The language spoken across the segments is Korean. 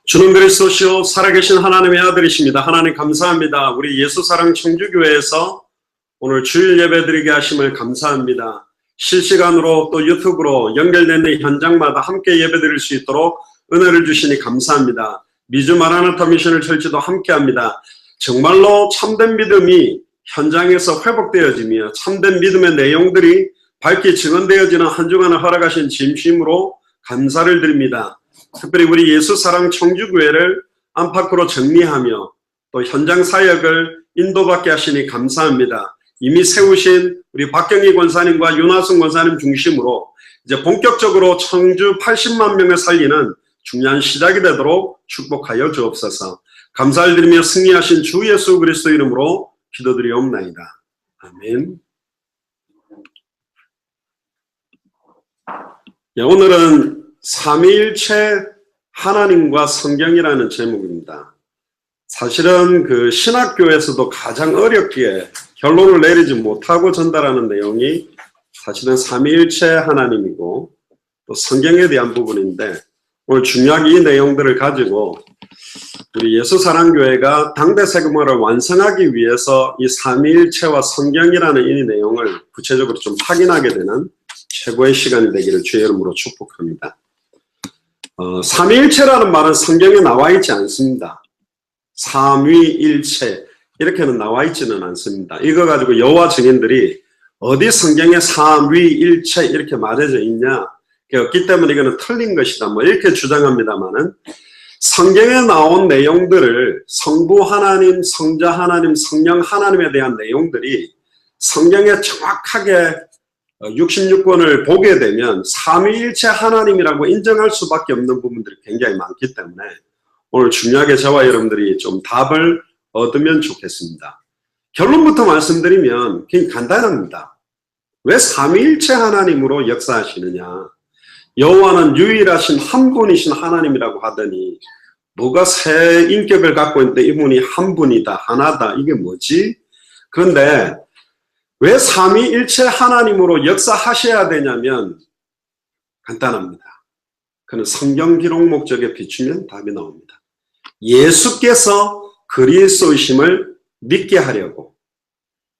주는 그리스도시요 살아계신 하나님의 아들이십니다. 하나님 감사합니다. 우리 예수사랑 청주교회에서 오늘 주일 예배 드리게 하심을 감사합니다. 실시간으로 또 유튜브로 연결되는 현장마다 함께 예배 드릴 수 있도록 은혜를 주시니 감사합니다. 미주 마라나타 미션을 철지도 함께합니다. 정말로 참된 믿음이 현장에서 회복되어지며 참된 믿음의 내용들이 밝게 증언되어지는 한 주간을 허락하신 진심으로 감사를 드립니다. 특별히 우리 예수사랑 청주교회를 안팎으로 정리하며 또 현장 사역을 인도받게 하시니 감사합니다. 이미 세우신 우리 박경희 권사님과 윤하승 권사님 중심으로 이제 본격적으로 청주 80만 명을 살리는 중요한 시작이 되도록 축복하여 주옵소서. 감사를 드리며 승리하신 주 예수 그리스도 이름으로 기도드리옵나이다. 아멘. 네, 오늘은 삼위일체 하나님과 성경이라는 제목입니다. 사실은 그 신학교에서도 가장 어렵게 결론을 내리지 못하고 전달하는 내용이 사실은 삼위일체 하나님이고 또 성경에 대한 부분인데 오늘 중요하게 이 내용들을 가지고 우리 예수사랑교회가 당대 세금화를 완성하기 위해서 이 삼위일체와 성경이라는 이 내용을 구체적으로 좀 확인하게 되는 최고의 시간이 되기를 주의 이름으로 축복합니다. 삼위일체라는 말은 성경에 나와 있지 않습니다. 삼위일체 이렇게는 나와 있지는 않습니다. 이거 가지고 여호와 증인들이 어디 성경에 삼위일체 이렇게 말해져 있냐 없기 때문에 이거는 틀린 것이다 뭐 이렇게 주장합니다만은 성경에 나온 내용들을 성부 하나님, 성자 하나님, 성령 하나님에 대한 내용들이 성경에 정확하게 66권을 보게 되면 삼위일체 하나님이라고 인정할 수밖에 없는 부분들이 굉장히 많기 때문에 오늘 중요하게 저와 여러분들이 좀 답을 얻으면 좋겠습니다. 결론부터 말씀드리면 굉장히 간단합니다. 왜 삼위일체 하나님으로 역사하시느냐? 여호와는 유일하신 한 분이신 하나님이라고 하더니 뭐가 세 인격을 갖고 있는데 이분이 한 분이다, 하나다, 이게 뭐지? 그런데 왜 삼위일체 하나님으로 역사하셔야 되냐면 간단합니다. 그는 성경 기록 목적에 비추면 답이 나옵니다. 예수께서 그리스도이심을 믿게 하려고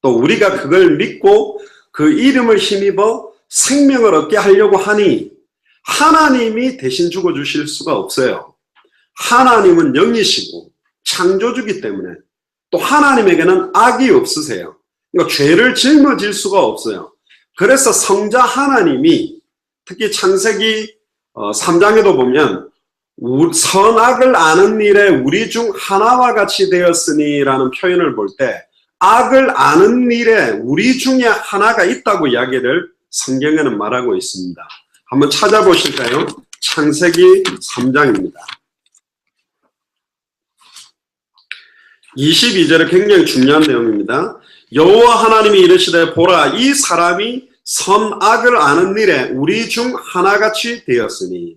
또 우리가 그걸 믿고 그 이름을 힘입어 생명을 얻게 하려고 하니 하나님이 대신 죽어주실 수가 없어요. 하나님은 영이시고 창조주기 때문에 또 하나님에게는 악이 없으세요. 그러니까 죄를 짊어질 수가 없어요. 그래서 성자 하나님이 특히 창세기 3장에도 보면 선악을 아는 일에 우리 중 하나와 같이 되었으니 라는 표현을 볼 때 악을 아는 일에 우리 중에 하나가 있다고 이야기를 성경에는 말하고 있습니다. 한번 찾아보실까요? 창세기 3장입니다. 22절에 굉장히 중요한 내용입니다. 여호와 하나님이 이르시되 보라 이 사람이 선악을 아는 일에 우리 중 하나같이 되었으니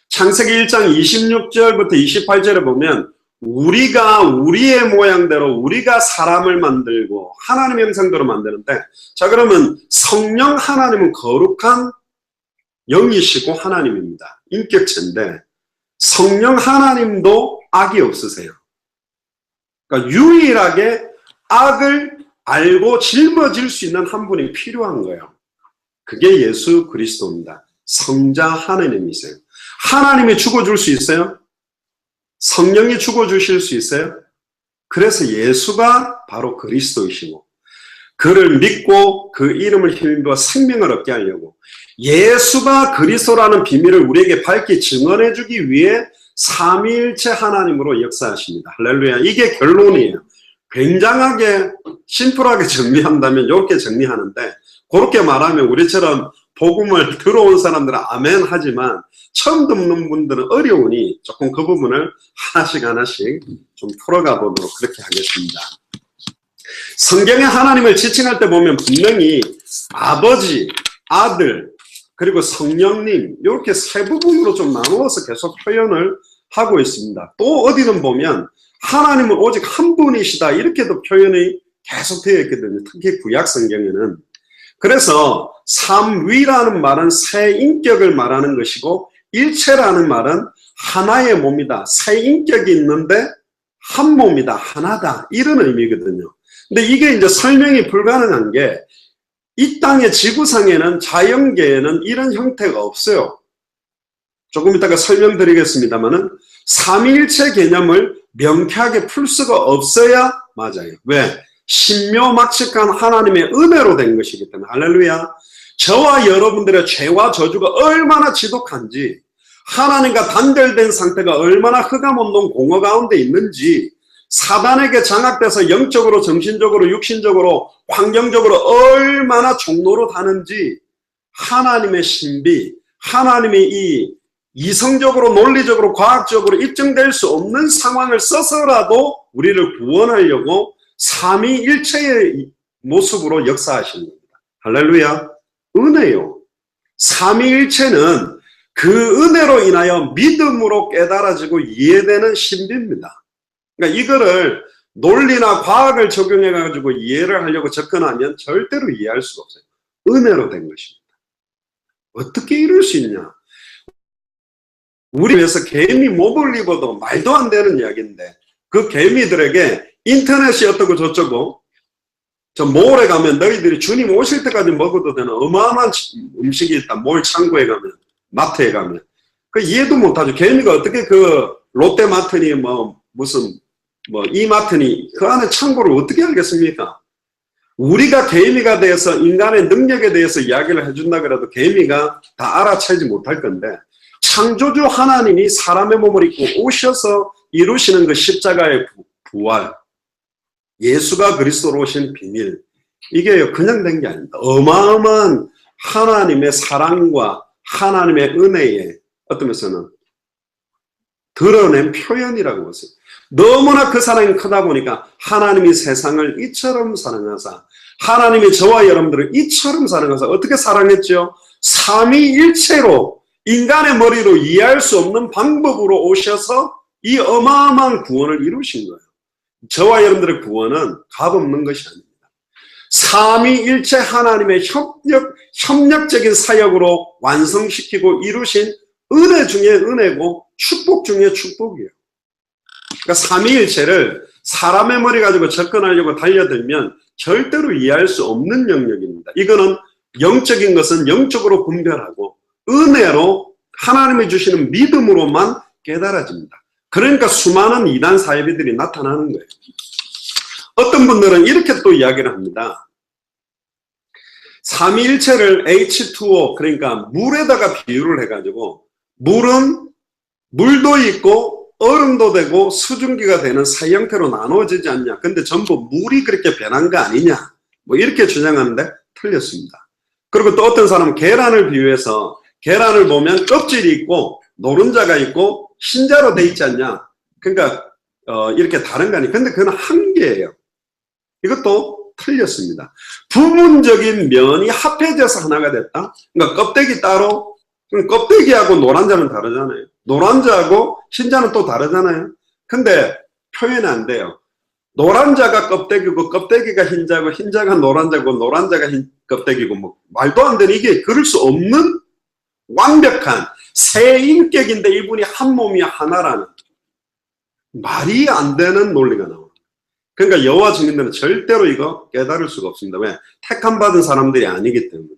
창세기 1장 26절부터 28절에 보면 우리가 우리의 모양대로 우리가 사람을 만들고 하나님의 형상대로 만드는데 자 그러면 성령 하나님은 거룩한 영이시고 하나님입니다. 인격체인데 성령 하나님도 악이 없으세요. 그러니까 유일하게 악을 알고 짊어질 수 있는 한 분이 필요한 거예요. 그게 예수 그리스도입니다. 성자 하나님이세요. 하나님이 죽어줄 수 있어요? 성령이 죽어주실 수 있어요? 그래서 예수가 바로 그리스도이시고 그를 믿고 그 이름을 힘입어 생명을 얻게 하려고 예수가 그리스도라는 비밀을 우리에게 밝게 증언해 주기 위해 삼위일체 하나님으로 역사하십니다. 할렐루야. 이게 결론이에요. 굉장하게 심플하게 정리한다면 이렇게 정리하는데 그렇게 말하면 우리처럼 복음을 들어온 사람들은 아멘 하지만 처음 듣는 분들은 어려우니 조금 그 부분을 하나씩 좀 풀어가 보도록 그렇게 하겠습니다. 성경의 하나님을 지칭할 때 보면 분명히 아버지, 아들, 그리고 성령님 이렇게 세 부분으로 좀 나누어서 계속 표현을 하고 있습니다. 또 어디는 보면 하나님은 오직 한 분이시다 이렇게도 표현이 계속 되어 있거든요. 특히 구약 성경에는. 그래서 삼위라는 말은 세 인격을 말하는 것이고 일체라는 말은 하나의 몸이다. 세 인격이 있는데 한 몸이다. 하나다. 이런 의미거든요. 근데 이게 이제 설명이 불가능한 게 이 땅의 지구상에는 자연계에는 이런 형태가 없어요. 조금 이따가 설명드리겠습니다만은 삼위일체 개념을 명쾌하게 풀 수가 없어야 맞아요. 왜? 신묘막측한 하나님의 은혜로 된 것이기 때문에. 할렐루야. 저와 여러분들의 죄와 저주가 얼마나 지독한지, 하나님과 단절된 상태가 얼마나 흑암없는 공허 가운데 있는지, 사단에게 장악돼서 영적으로, 정신적으로, 육신적으로, 환경적으로 얼마나 종로로 다는지 하나님의 신비, 하나님의 이 이성적으로, 논리적으로, 과학적으로 입증될 수 없는 상황을 써서라도 우리를 구원하려고 삼위일체의 모습으로 역사하신 겁니다. 할렐루야. 은혜요. 삼위일체는 그 은혜로 인하여 믿음으로 깨달아지고 이해되는 신비입니다. 그러니까 이거를 논리나 과학을 적용해가지고 이해를 하려고 접근하면 절대로 이해할 수가 없어요. 은혜로 된 것입니다. 어떻게 이럴 수 있냐? 우리 위해서 개미 목을 입어도 말도 안 되는 이야기인데, 그 개미들에게 인터넷이 어떻고 저쩌고, 저 몰에 가면 너희들이 주님 오실 때까지 먹어도 되는 어마어마한 음식이 있다. 몰 창고에 가면, 마트에 가면. 그 이해도 못하죠. 개미가 어떻게 그 롯데마트니 무슨 이마트니 그 안에 창고를 어떻게 알겠습니까? 우리가 개미가 되어서 인간의 능력에 대해서 이야기를 해준다 그래도 개미가 다 알아채지 못할 건데, 창조주 하나님이 사람의 몸을 입고 오셔서 이루시는 그 십자가의 부활, 예수가 그리스도로 오신 비밀, 이게 그냥 된 게 아닙니다. 어마어마한 하나님의 사랑과 하나님의 은혜에 어떤 면에서는 드러낸 표현이라고 했어요. 너무나 그 사랑이 크다 보니까 하나님이 세상을 이처럼 사랑하사, 하나님이 저와 여러분들을 이처럼 사랑하사 어떻게 사랑했죠? 삼위일체로 인간의 머리로 이해할 수 없는 방법으로 오셔서 이 어마어마한 구원을 이루신 거예요. 저와 여러분들의 구원은 값없는 것이 아닙니다. 삼위일체 하나님의 협력적인 사역으로 완성시키고 이루신 은혜 중에 은혜고 축복 중에 축복이에요. 그러니까 삼위일체를 사람의 머리 가지고 접근하려고 달려들면 절대로 이해할 수 없는 영역입니다. 이거는 영적인 것은 영적으로 분별하고 은혜로 하나님이 주시는 믿음으로만 깨달아집니다. 그러니까 수많은 이단 사이비들이 나타나는 거예요. 어떤 분들은 이렇게 또 이야기를 합니다. 삼위일체를 H2O, 그러니까 물에다가 비유를 해가지고, 물은 물도 있고 얼음도 되고 수증기가 되는 세 형태로 나누어지지 않냐. 근데 전부 물이 그렇게 변한 거 아니냐. 이렇게 주장하는데 틀렸습니다. 그리고 또 어떤 사람은 계란을 비유해서, 계란을 보면 껍질이 있고 노른자가 있고 흰자로 돼 있지 않냐. 그러니까 이렇게 다른 거 아니에요. 근데 그건 한 개예요. 이것도 틀렸습니다. 부분적인 면이 합해져서 하나가 됐다. 그러니까 껍데기 따로, 껍데기하고 노란자는 다르잖아요. 노란자하고 흰자는 또 다르잖아요. 근데 표현이 안 돼요. 노란자가 껍데기고 껍데기가 흰자고 흰자가 노란자고 노란자가 껍데기고 말도 안 되는, 이게 그럴 수 없는 완벽한 세 인격인데 이분이 한 몸이 하나라는 말이 안 되는 논리가 나옵니다. 그러니까 여호와 증인들은 절대로 이거 깨달을 수가 없습니다. 왜? 택함 받은 사람들이 아니기 때문에.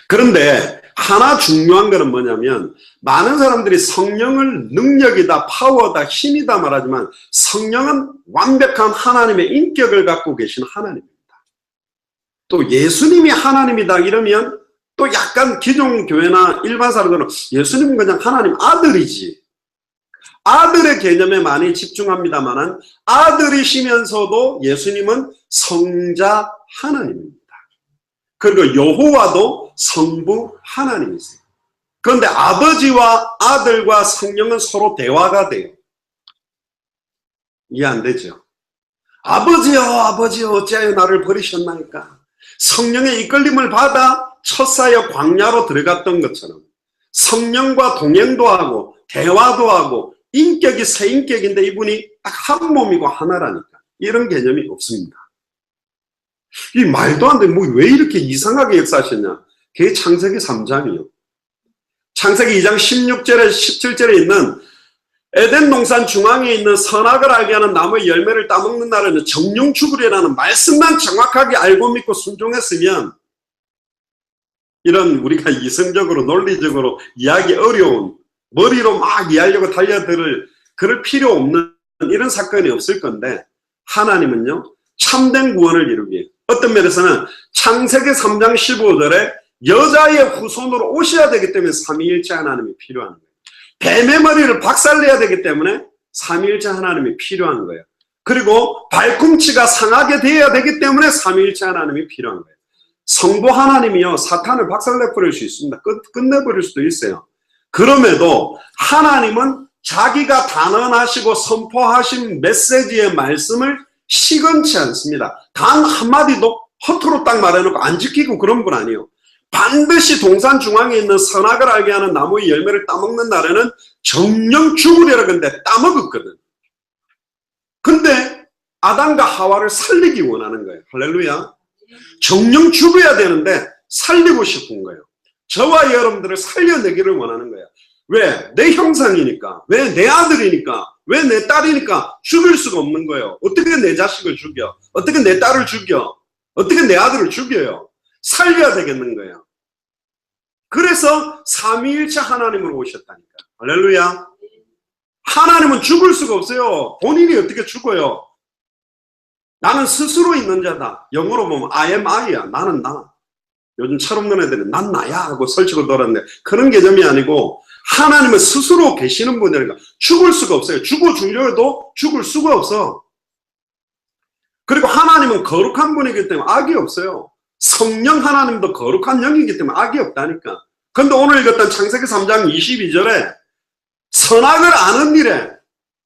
그런데 하나 중요한 거는 뭐냐면, 많은 사람들이 성령을 능력이다, 파워다, 힘이다 말하지만 성령은 완벽한 하나님의 인격을 갖고 계신 하나님입니다. 또 예수님이 하나님이다 이러면 또 약간 기존 교회나 일반 사람들은 예수님은 그냥 하나님 아들이지, 아들의 개념에 많이 집중합니다만 아들이시면서도 예수님은 성자 하나님입니다. 그리고 여호와도 성부 하나님이세요. 그런데 아버지와 아들과 성령은 서로 대화가 돼요. 이해 안 되죠? 아버지여 아버지여 어찌하여 나를 버리셨나이까. 성령의 이끌림을 받아 첫사역 광야로 들어갔던 것처럼 성령과 동행도 하고 대화도 하고 인격이 세 인격인데 이분이 딱 한 몸이고 하나라니까. 이런 개념이 없습니다. 이 말도 안 돼. 왜 이렇게 이상하게 역사하셨냐. 그게 창세기 3장이요. 창세기 2장 16절에 17절에 있는 에덴 동산 중앙에 있는 선악을 알게 하는 나무의 열매를 따먹는 날에는 정령 죽으리라는 말씀만 정확하게 알고 믿고 순종했으면 이런 우리가 이성적으로 논리적으로 이해하기 어려운 머리로 막 이해하려고 달려들 그럴 필요 없는 이런 사건이 없을 건데 하나님은요 참된 구원을 이루기 위해 어떤 면에서는 창세기 3장 15절에 여자의 후손으로 오셔야 되기 때문에 삼위일체 하나님이 필요한 거예요. 뱀의 머리를 박살내야 되기 때문에 삼위일체 하나님이 필요한 거예요. 그리고 발꿈치가 상하게 되어야 되기 때문에 삼위일체 하나님이 필요한 거예요. 성부 하나님이요 사탄을 박살내버릴 수 있습니다. 끝내버릴 수도 있어요. 그럼에도 하나님은 자기가 단언하시고 선포하신 메시지의 말씀을 시건치 않습니다. 단 한마디도 허투루 딱 말해놓고 안 지키고 그런 분 아니에요. 반드시 동산 중앙에 있는 선악을 알게 하는 나무의 열매를 따먹는 날에는 정령 죽으리라 근데 따먹었거든. 근데 아담과 하와를 살리기 원하는 거예요. 할렐루야. 정령 죽어야 되는데 살리고 싶은 거예요. 저와 여러분들을 살려내기를 원하는 거예요. 왜? 내 형상이니까. 왜? 내 아들이니까. 왜? 내 딸이니까 죽일 수가 없는 거예요. 어떻게 내 자식을 죽여? 어떻게 내 딸을 죽여? 어떻게 내 아들을 죽여요? 살려야 되겠는 거예요. 그래서 삼위일체 하나님으로 오셨다니까. 할렐루야. 하나님은 죽을 수가 없어요. 본인이 어떻게 죽어요? 나는 스스로 있는 자다. 영어로 보면 I am I야. 나는 나. 요즘 철없는 애들은 난 나야 하고 설치고 돌았는데 그런 개념이 아니고 하나님은 스스로 계시는 분이니까 죽을 수가 없어요. 죽으려고 해도 죽을 수가 없어. 그리고 하나님은 거룩한 분이기 때문에 악이 없어요. 성령 하나님도 거룩한 영이기 때문에 악이 없다니까. 근데 오늘 읽었던 창세기 3장 22절에 선악을 아는 일에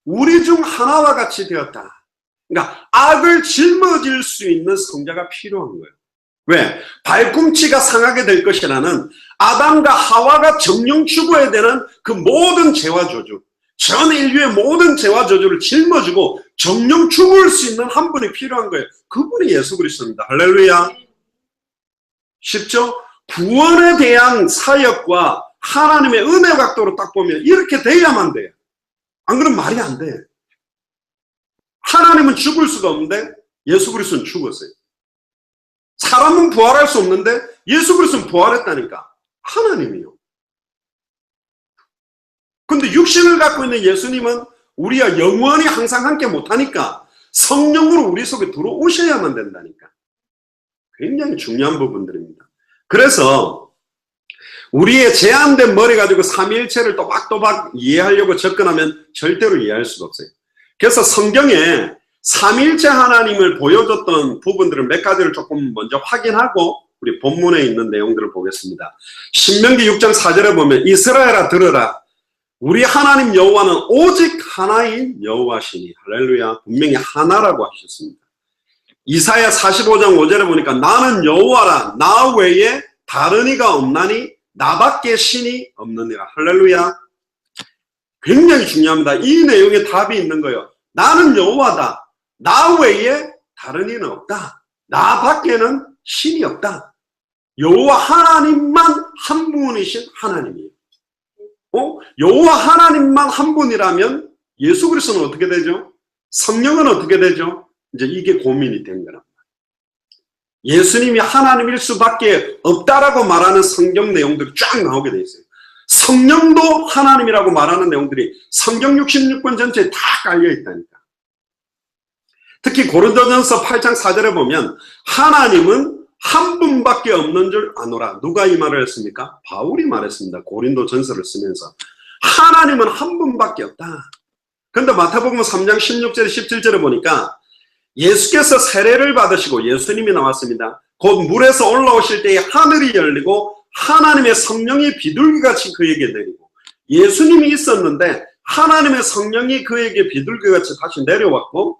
우리 중 하나와 같이 되었다. 그러니까 악을 짊어질 수 있는 성자가 필요한 거예요. 왜? 발꿈치가 상하게 될 것이라는 아담과 하와가 정령 죽어야 되는 그 모든 죄와 저주, 전 인류의 모든 죄와 저주를 짊어지고 정령 죽을 수 있는 한 분이 필요한 거예요. 그분이 예수 그리스도입니다. 할렐루야. 쉽죠? 구원에 대한 사역과 하나님의 은혜 각도로 딱 보면 이렇게 돼야만 돼요. 안 그러면 말이 안 돼. 하나님은 죽을 수가 없는데 예수 그리스도는 죽었어요. 사람은 부활할 수 없는데 예수 그리스도는 부활했다니까. 하나님이요. 근데 육신을 갖고 있는 예수님은 우리와 영원히 항상 함께 못하니까 성령으로 우리 속에 들어오셔야만 된다니까. 굉장히 중요한 부분들입니다. 그래서 우리의 제한된 머리 가지고 삼위일체를 또박또박 이해하려고 접근하면 절대로 이해할 수가 없어요. 그래서 성경에 삼위일체 하나님을 보여줬던 부분들을 몇 가지를 조금 먼저 확인하고 우리 본문에 있는 내용들을 보겠습니다. 신명기 6장 4절에 보면 이스라엘아 들으라. 우리 하나님 여호와는 오직 하나인 여호와시니. 할렐루야. 분명히 하나라고 하셨습니다. 이사야 45장 5절에 보니까 나는 여호와라. 나 외에 다른 이가 없나니 나밖에 신이 없느니라. 할렐루야. 굉장히 중요합니다. 이 내용에 답이 있는 거예요. 나는 여호와다. 나 외에 다른 이는 없다. 나 밖에는 신이 없다. 여호와 하나님만 한 분이신 하나님이에요. 여호와 하나님만 한 분이라면 예수 그리스도는 어떻게 되죠? 성령은 어떻게 되죠? 이제 이게 고민이 된 거랍니다. 예수님이 하나님일 수밖에 없다라고 말하는 성경 내용들이 쫙 나오게 돼 있어요. 성령도 하나님이라고 말하는 내용들이 성경 66권 전체에 다 깔려 있다니까. 특히 고린도전서 8장 4절에 보면 하나님은 한 분밖에 없는 줄 아노라. 누가 이 말을 했습니까? 바울이 말했습니다. 고린도전서를 쓰면서 하나님은 한 분밖에 없다. 그런데 마태복음 3장 16절에 17절에 보니까 예수께서 세례를 받으시고 예수님이 나왔습니다. 곧 물에서 올라오실 때에 하늘이 열리고 하나님의 성령이 비둘기같이 그에게 내리고 예수님이 있었는데 하나님의 성령이 그에게 비둘기같이 다시 내려왔고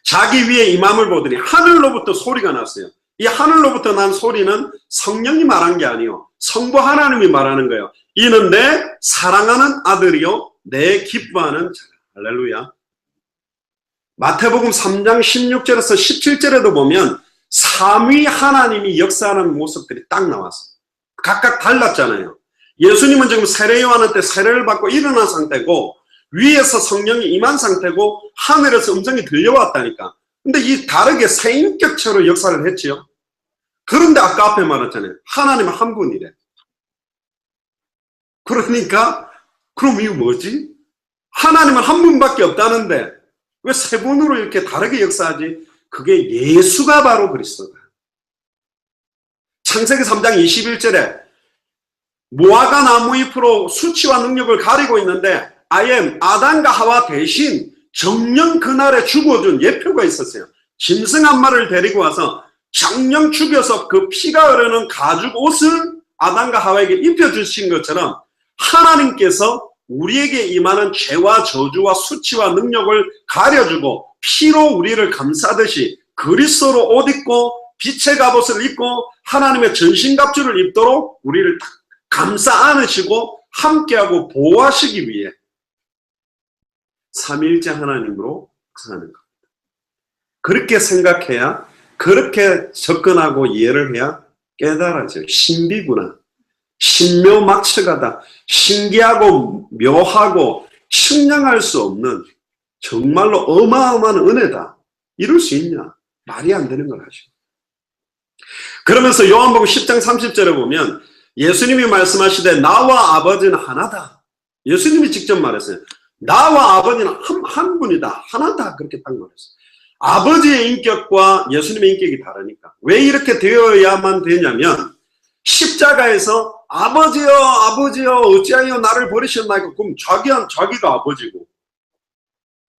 자기 위에 임함을 보더니 하늘로부터 소리가 났어요. 이 하늘로부터 난 소리는 성령이 말한 게 아니요 성부 하나님이 말하는 거예요. 이는 내 사랑하는 아들이요 내 기뻐하는 자라. 할렐루야. 마태복음 3장 16절에서 17절에도 보면 삼위 하나님이 역사하는 모습들이 딱 나왔어요. 각각 달랐잖아요. 예수님은 지금 세례 요한한테 세례를 받고 일어난 상태고 위에서 성령이 임한 상태고 하늘에서 음성이 들려왔다니까. 근데 이 다르게 새 인격체로 역사를 했지요. 그런데 아까 앞에 말했잖아요. 하나님은 한 분이래. 그러니까 그럼 이거 뭐지? 하나님은 한 분밖에 없다는데 왜 세 분으로 이렇게 다르게 역사하지? 그게 예수가 바로 그리스도다. 창세기 3장 21절에 무화과 나무 잎으로 수치와 능력을 가리고 있는데 아예 아담과 하와 대신 정령 그날에 죽어준 예표가 있었어요. 짐승 한 마리를 데리고 와서 정령 죽여서 그 피가 흐르는 가죽 옷을 아담과 하와에게 입혀주신 것처럼 하나님께서 우리에게 임하는 죄와 저주와 수치와 능력을 가려주고 피로 우리를 감싸듯이 그리스도로 옷 입고 빛의 갑옷을 입고 하나님의 전신갑주를 입도록 우리를 감싸 안으시고 함께하고 보호하시기 위해 삼위일체 하나님으로 사는 겁니다. 그렇게 생각해야, 그렇게 접근하고 이해를 해야 깨달아져요. 신비구나. 신묘막측하다. 신기하고 묘하고 측량할 수 없는 정말로 어마어마한 은혜다. 이럴 수 있냐? 말이 안 되는 걸 하시고. 그러면서 요한복음 10장 30절에 보면 예수님이 말씀하시되 나와 아버지는 하나다. 예수님이 직접 말했어요. 나와 아버지는 한 분이다. 하나다. 그렇게 딱 말했어요. 아버지의 인격과 예수님의 인격이 다르니까. 왜 이렇게 되어야만 되냐면 십자가에서 아버지여 아버지여 어찌하여 나를 버리셨나이까. 그럼 자기가 아버지고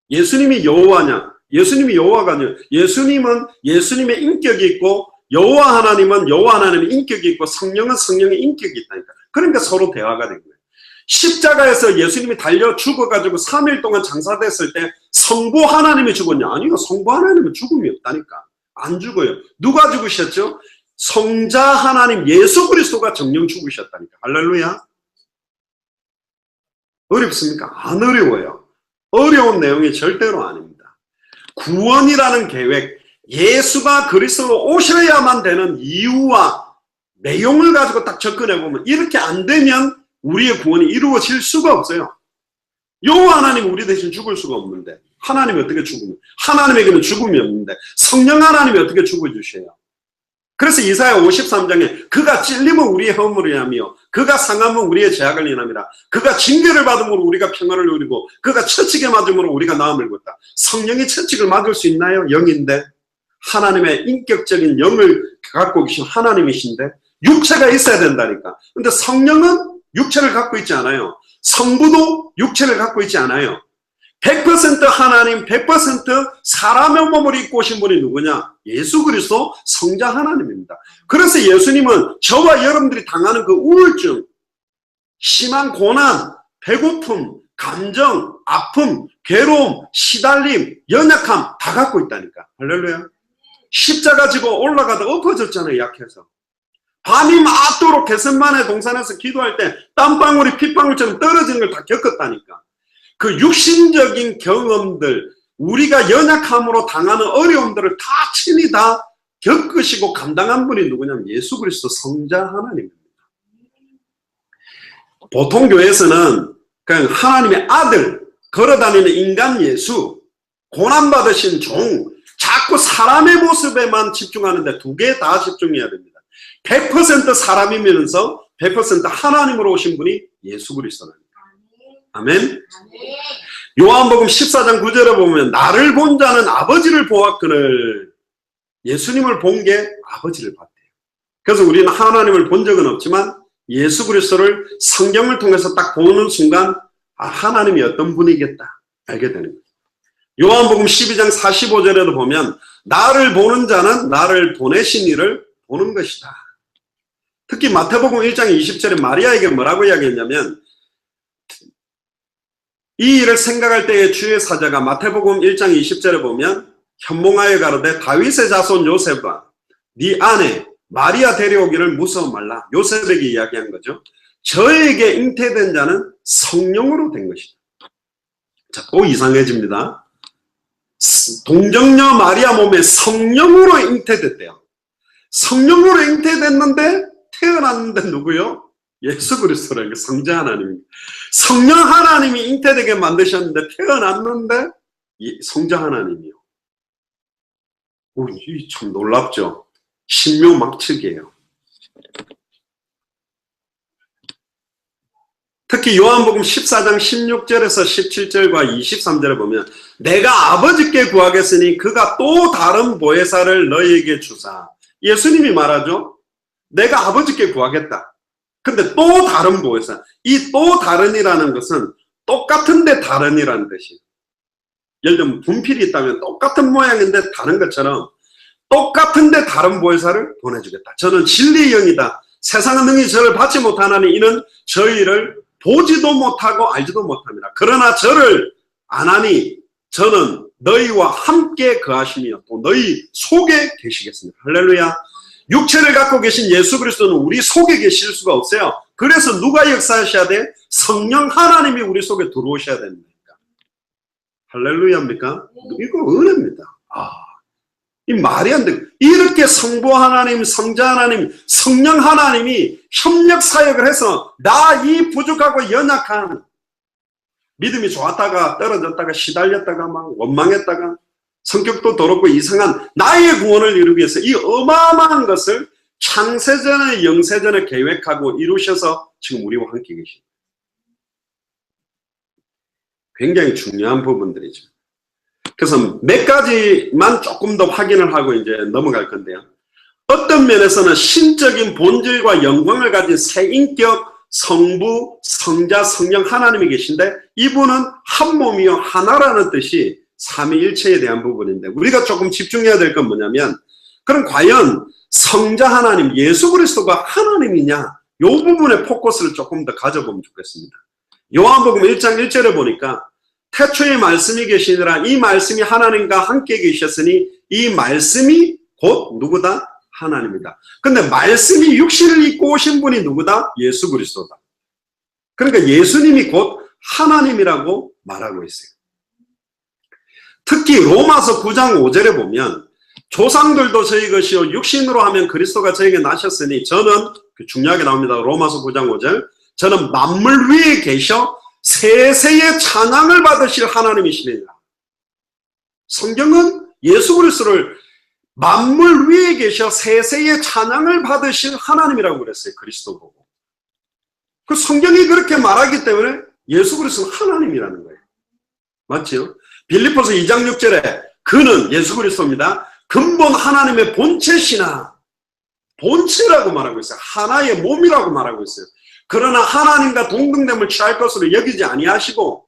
예수님이 여호와냐? 예수님이 여호와가 아니에요. 예수님은 예수님의 인격이 있고 여호와 하나님은 여호와 하나님의 인격이 있고 성령은 성령의 인격이 있다니까. 그러니까 서로 대화가 된 거예요. 십자가에서 예수님이 달려 죽어가지고 3일 동안 장사됐을 때 성부 하나님이 죽었냐? 아니요. 성부 하나님은 죽음이 없다니까. 안 죽어요. 누가 죽으셨죠? 성자 하나님 예수 그리스도가 정령 죽으셨다니까. 할렐루야. 어렵습니까? 안 어려워요. 어려운 내용이 절대로 아닙니다. 구원이라는 계획, 예수가 그리스도로 오셔야만 되는 이유와 내용을 가지고 딱 접근해보면 이렇게 안 되면 우리의 구원이 이루어질 수가 없어요. 여호와 하나님 우리 대신 죽을 수가 없는데 하나님이 어떻게 죽으면, 하나님에게는 죽음이 없는데 성령 하나님이 어떻게 죽어주셔요? 그래서 이사야 53장에 그가 찔림은 우리의 허물을 인하며 그가 상함은 우리의 죄악을 인함이라. 그가 징계를 받음으로 우리가 평안을 누리고 그가 처치게 맞음으로 우리가 나음을 입었다. 성령이 처치를 맞을 수 있나요? 영인데 하나님의 인격적인 영을 갖고 계신 하나님이신데 육체가 있어야 된다니까. 근데 성령은 육체를 갖고 있지 않아요. 성부도 육체를 갖고 있지 않아요. 100% 하나님, 100% 사람의 몸을 입고 오신 분이 누구냐? 예수 그리스도 성자 하나님입니다. 그래서 예수님은 저와 여러분들이 당하는 그 우울증, 심한 고난, 배고픔, 감정, 아픔, 괴로움, 시달림, 연약함 다 갖고 있다니까. 할렐루야. 십자가 지고 올라가다 엎어졌잖아요. 약해서. 밤이 맞도록 겟세마네 동산에서 기도할 때 땀방울이 핏방울처럼 떨어지는 걸 다 겪었다니까. 그 육신적인 경험들, 우리가 연약함으로 당하는 어려움들을 다 친히 다 겪으시고 감당한 분이 누구냐면 예수 그리스도 성자 하나님입니다. 보통 교회에서는 그냥 하나님의 아들, 걸어다니는 인간 예수, 고난받으신 종, 자꾸 사람의 모습에만 집중하는데 두 개 다 집중해야 됩니다. 100% 사람이면서 100% 하나님으로 오신 분이 예수 그리스도입니다. 아멘. 요한복음 14장 9절에 보면 나를 본 자는 아버지를 보았거늘. 예수님을 본 게 아버지를 봤대요. 그래서 우리는 하나님을 본 적은 없지만 예수 그리스도를 성경을 통해서 딱 보는 순간 아, 하나님이 어떤 분이겠다 알게 되는 거예요. 요한복음 12장 45절에도 보면 나를 보는 자는 나를 보내신 이를 보는 것이다. 특히 마태복음 1장 20절에 마리아에게 뭐라고 이야기했냐면 이 일을 생각할 때에 주의 사자가 마태복음 1장 20절에 보면 현몽하여 가로되 다윗의 자손 요셉아 네 아내 마리아 데려오기를 무서워 말라. 요셉에게 이야기한 거죠. 저에게 잉태된 자는 성령으로 된 것이다. 자, 또 이상해집니다. 동정녀 마리아 몸에 성령으로 잉태됐대요. 성령으로 잉태됐는데 태어났는데 누구요? 예수 그리스도라는 게 성자 하나님입니다. 성령 하나님이 잉태되게 만드셨는데 태어났는데 성자 하나님이요. 참 놀랍죠. 신묘막측이에요. 특히 요한복음 14장 16절에서 17절과 23절에 보면 내가 아버지께 구하겠으니 그가 또 다른 보혜사를 너희에게 주사. 예수님이 말하죠. 내가 아버지께 구하겠다. 근데 또 다른 보혜사. 이 또 다른이라는 것은 똑같은데 다른이라는 뜻이에요. 예를 들면 분필이 있다면 똑같은 모양인데 다른 것처럼 똑같은데 다른 보혜사를 보내주겠다. 저는 진리의 영이다. 세상은 능히 저를 받지 못하나니 이는 저희를 보지도 못하고 알지도 못합니다. 그러나 저를 아나니 저는 너희와 함께 거하시며 또 너희 속에 계시겠습니다. 할렐루야. 육체를 갖고 계신 예수 그리스도는 우리 속에 계실 수가 없어요. 그래서 누가 역사하셔야 돼? 성령 하나님이 우리 속에 들어오셔야 됩니다. 할렐루야입니까? 이거 은혜입니다. 이 말이 안 돼. 이렇게 성부 하나님, 성자 하나님, 성령 하나님이 협력 사역을 해서 나 이 부족하고 연약한 믿음이 좋았다가 떨어졌다가 시달렸다가 막 원망했다가 성격도 더럽고 이상한 나의 구원을 이루기 위해서 이 어마어마한 것을 창세전에 영세전에 계획하고 이루셔서 지금 우리와 함께 계십니다. 굉장히 중요한 부분들이죠. 그래서 몇 가지만 조금 더 확인을 하고 이제 넘어갈 건데요. 어떤 면에서는 신적인 본질과 영광을 가진 새 인격, 성부, 성자, 성령 하나님이 계신데 이분은 한 몸이요 하나라는 뜻이 삼위일체에 대한 부분인데 우리가 조금 집중해야 될 건 뭐냐면 그럼 과연 성자 하나님, 예수 그리스도가 하나님이냐 이 부분에 포커스를 조금 더 가져보면 좋겠습니다. 요한복음 1장 1절에 보니까 태초에 말씀이 계시니라 이 말씀이 하나님과 함께 계셨으니 이 말씀이 곧 누구다? 하나님이다. 근데 말씀이 육신을 입고 오신 분이 누구다? 예수 그리스도다. 그러니까 예수님이 곧 하나님이라고 말하고 있어요. 특히 로마서 9장 5절에 보면 조상들도 저희 것이요 육신으로 하면 그리스도가 저에게 나셨으니 저는 중요하게 나옵니다. 로마서 9장 5절 저는 만물 위에 계셔 세세의 찬양을 받으실 하나님이시니라. 성경은 예수 그리스도를 만물 위에 계셔 세세의 찬양을 받으실 하나님이라고 그랬어요. 그리스도 보고. 그 성경이 그렇게 말하기 때문에 예수 그리스도는 하나님이라는 거예요. 맞죠? 빌립보서 2장 6절에 그는 예수 그리스도입니다. 근본 하나님의 본체시나 본체라고 말하고 있어요. 하나의 몸이라고 말하고 있어요. 그러나 하나님과 동등됨을 취할 것으로 여기지 아니하시고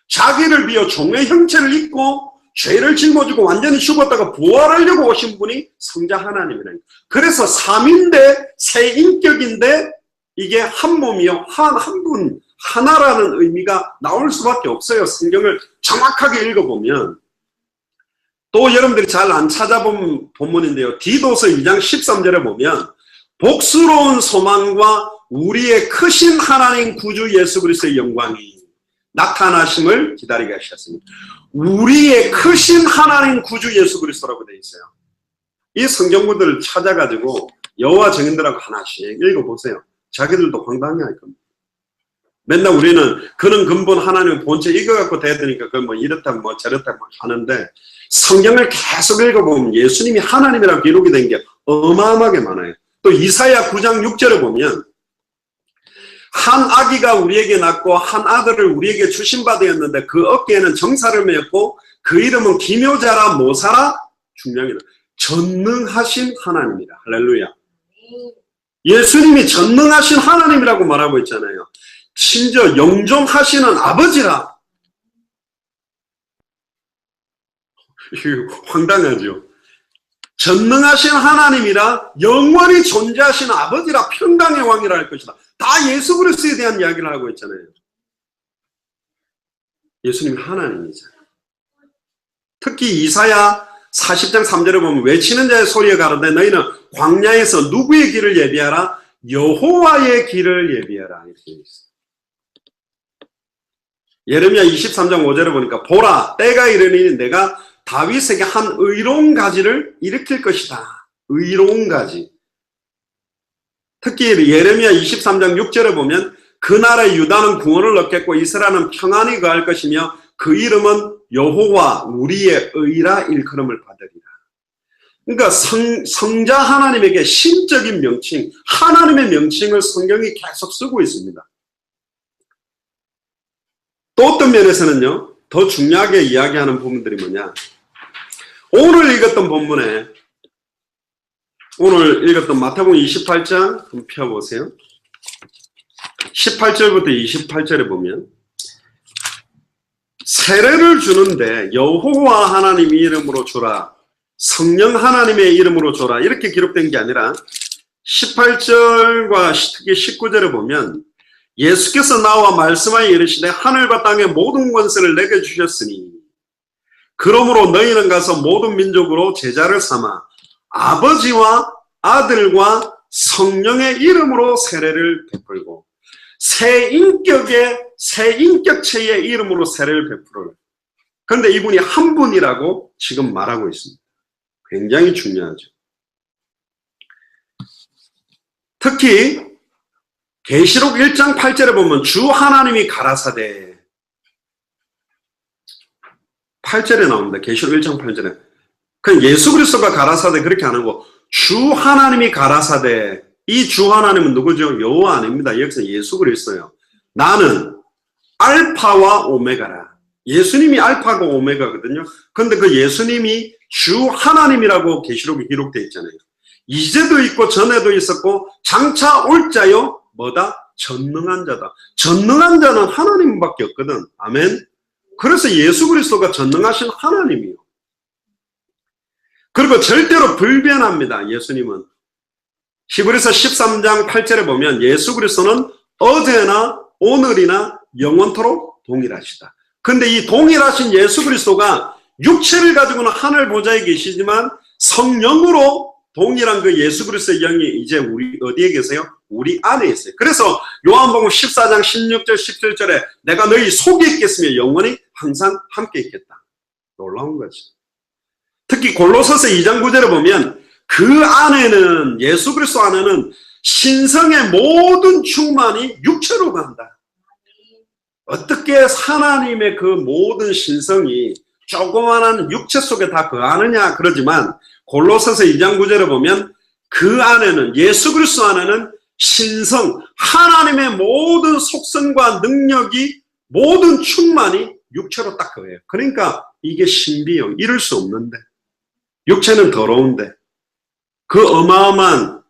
자기를 비어 종의 형체를 입고 죄를 짊어지고 완전히 죽었다가 부활하려고 오신 분이 성자 하나님이라는 거예요. 그래서 삼인데 세 인격인데 이게 한 몸이요 한 분 하나라는 의미가 나올 수밖에 없어요. 성경을 정확하게 읽어보면 또 여러분들이 잘 안 찾아본 본문인데요. 디도서 2장 13절에 보면 복스러운 소망과 우리의 크신 하나님 구주 예수 그리스도의 영광이 나타나심을 기다리게 하셨습니다. 우리의 크신 하나님 구주 예수 그리스도라고 되어 있어요. 이 성경구들을 찾아가지고 여호와 증인들하고 하나씩 읽어보세요. 자기들도 황당해 할 겁니다. 맨날 우리는 그는 근본 하나님의 본체 이거 갖고 대드니까 그 뭐 이렇다 뭐 저렇다 막 하는데 성경을 계속 읽어보면 예수님이 하나님이라고 기록이 된 게 어마어마하게 많아요. 또 이사야 9장 6절에 보면 한 아기가 우리에게 낳고 한 아들을 우리에게 주신 바 되었는데 그 어깨에는 정사를 메었고 그 이름은 기묘자라 모사라 중량이다. 전능하신 하나님이다. 할렐루야. 예수님이 전능하신 하나님이라고 말하고 있잖아요. 심지어 영존하시는 아버지라. 황당하죠. 전능하신 하나님이라 영원히 존재하시는 아버지라 평강의 왕이라 할 것이다. 다 예수 그리스도에 대한 이야기를 하고 있잖아요. 예수님이 하나님이잖아요. 특히 이사야 40장 3절에 보면 외치는 자의 소리에 가로되 너희는 광야에서 누구의 길을 예비하라? 여호와의 길을 예비하라. 이렇게 있어요. 예레미야 23장 5절에 보니까 보라 때가 이르니 내가 다윗에게 한 의로운 가지를 일으킬 것이다. 의로운 가지. 특히 예레미야 23장 6절에 보면 그날에 유다는 구원을 얻겠고 이스라엘은 평안히 거할 것이며 그 이름은 여호와 우리의 의라 일컬음을 받으리라. 그러니까 성자 하나님에게 신적인 명칭, 하나님의 명칭을 성경이 계속 쓰고 있습니다. 또 어떤 면에서는요, 더 중요하게 이야기하는 부분들이 뭐냐. 오늘 읽었던 본문에, 오늘 읽었던 마태복음 28장 한번 펴보세요. 18절부터 28절에 보면 세례를 주는데 여호와 하나님 이름으로 주라, 성령 하나님의 이름으로 주라, 이렇게 기록된 게 아니라 18절과 특히 19절에 보면 예수께서 나와 말씀하여 이르시되 하늘과 땅의 모든 권세를 내게 주셨으니 그러므로 너희는 가서 모든 민족으로 제자를 삼아 아버지와 아들과 성령의 이름으로 세례를 베풀고 새 인격체의 이름으로 세례를 베풀어요. 그런데 이분이 한 분이라고 지금 말하고 있습니다. 굉장히 중요하죠. 특히 계시록 1장 8절에 보면 주 하나님이 가라사대, 8절에 나옵니다. 계시록 1장 8절에. 그냥 예수 그리스도가 가라사대 그렇게 하는 거. 주 하나님이 가라사대. 이 주 하나님은 누구죠? 여호와 아닙니다. 여기서 예수 그리스도예요. 나는 알파와 오메가라. 예수님이 알파고 오메가거든요. 그런데 그 예수님이 주 하나님이라고 계시록에 기록되어 있잖아요. 이제도 있고 전에도 있었고 장차 올 자요 뭐다? 전능한 자다. 전능한 자는 하나님밖에 없거든. 아멘. 그래서 예수 그리스도가 전능하신 하나님이요. 그리고 절대로 불변합니다. 예수님은. 히브리서 13장 8절에 보면 예수 그리스도는 어제나 오늘이나 영원토록 동일하시다. 근데 이 동일하신 예수 그리스도가 육체를 가지고는 하늘 보좌에 계시지만 성령으로 동일한 그 예수 그리스도의 영이 이제 우리 어디에 계세요? 우리 안에 있어요. 그래서 요한복음 14장 16절 17절에 내가 너희 속에 있겠으며 영원히 항상 함께 있겠다. 놀라운 거죠. 특히 골로새서 2장 9절에 보면 그 안에는, 예수 그리스도 안에는 신성의 모든 충만이 육체로 간다. 어떻게 하나님의 그 모든 신성이 조그마한 육체 속에 다 거하느냐 그러지만 골로새서 2장 9절에 보면 그 안에는, 예수 그리스도 안에는 신성, 하나님의 모든 속성과 능력이, 모든 충만이 육체로 딱 거예요. 그러니까 이게 신비요. 이룰 수 없는데. 육체는 더러운데. 그 어마어마한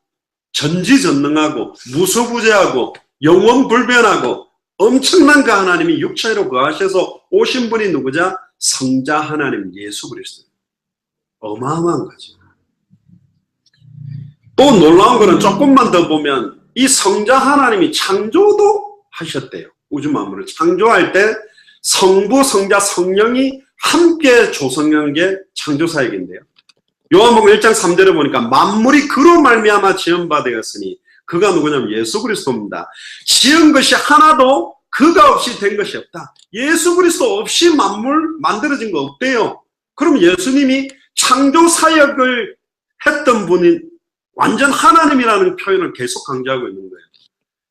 전지전능하고 무소부재하고 영원불변하고 엄청난 그 하나님이 육체로 거하셔서 오신 분이 누구냐? 성자 하나님 예수 그리스도. 어마어마한 거죠. 또 놀라운 거는 조금만 더 보면 이 성자 하나님이 창조도 하셨대요. 우주 만물을 창조할 때 성부, 성자, 성령이 함께 조성한 게 창조사역인데요. 요한복음 1장 3절에 보니까 만물이 그로 말미암아 지은 바 되었으니 그가 누구냐면 예수 그리스도입니다. 지은 것이 하나도 그가 없이 된 것이 없다. 예수 그리스도 없이 만물 만들어진 거 없대요. 그럼 예수님이 창조사역을 했던 분이 완전 하나님이라는 표현을 계속 강조하고 있는 거예요.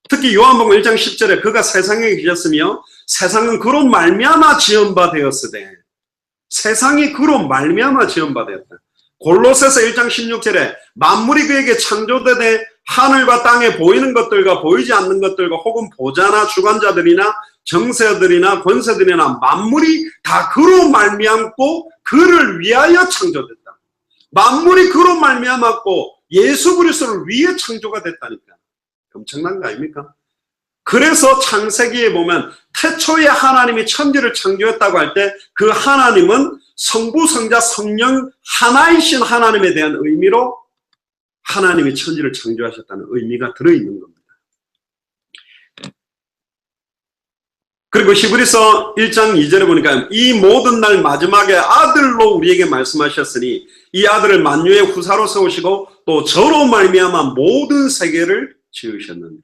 특히 요한복음 1장 10절에 그가 세상에 계셨으며 세상은 그로 말미암아 지은 바 되었으되, 세상이 그로 말미암아 지은 바 되었다. 골로새서 1장 16절에 만물이 그에게 창조되되 하늘과 땅에 보이는 것들과 보이지 않는 것들과 혹은 보좌나 주관자들이나 정세들이나 권세들이나 만물이 다 그로 말미암고 그를 위하여 창조됐다. 만물이 그로 말미암았고 예수 그리스도를 위해 창조가 됐다니까. 엄청난 거 아닙니까? 그래서 창세기에 보면 태초에 하나님이 천지를 창조했다고 할 때 그 하나님은 성부, 성자, 성령 하나이신 하나님에 대한 의미로 하나님이 천지를 창조하셨다는 의미가 들어있는 겁니다. 그리고 히브리서 1장 2절에 보니까 이 모든 날 마지막에 아들로 우리에게 말씀하셨으니 이 아들을 만유의 후사로 세우시고 또 저로 말미암아 모든 세계를 지으셨느니라.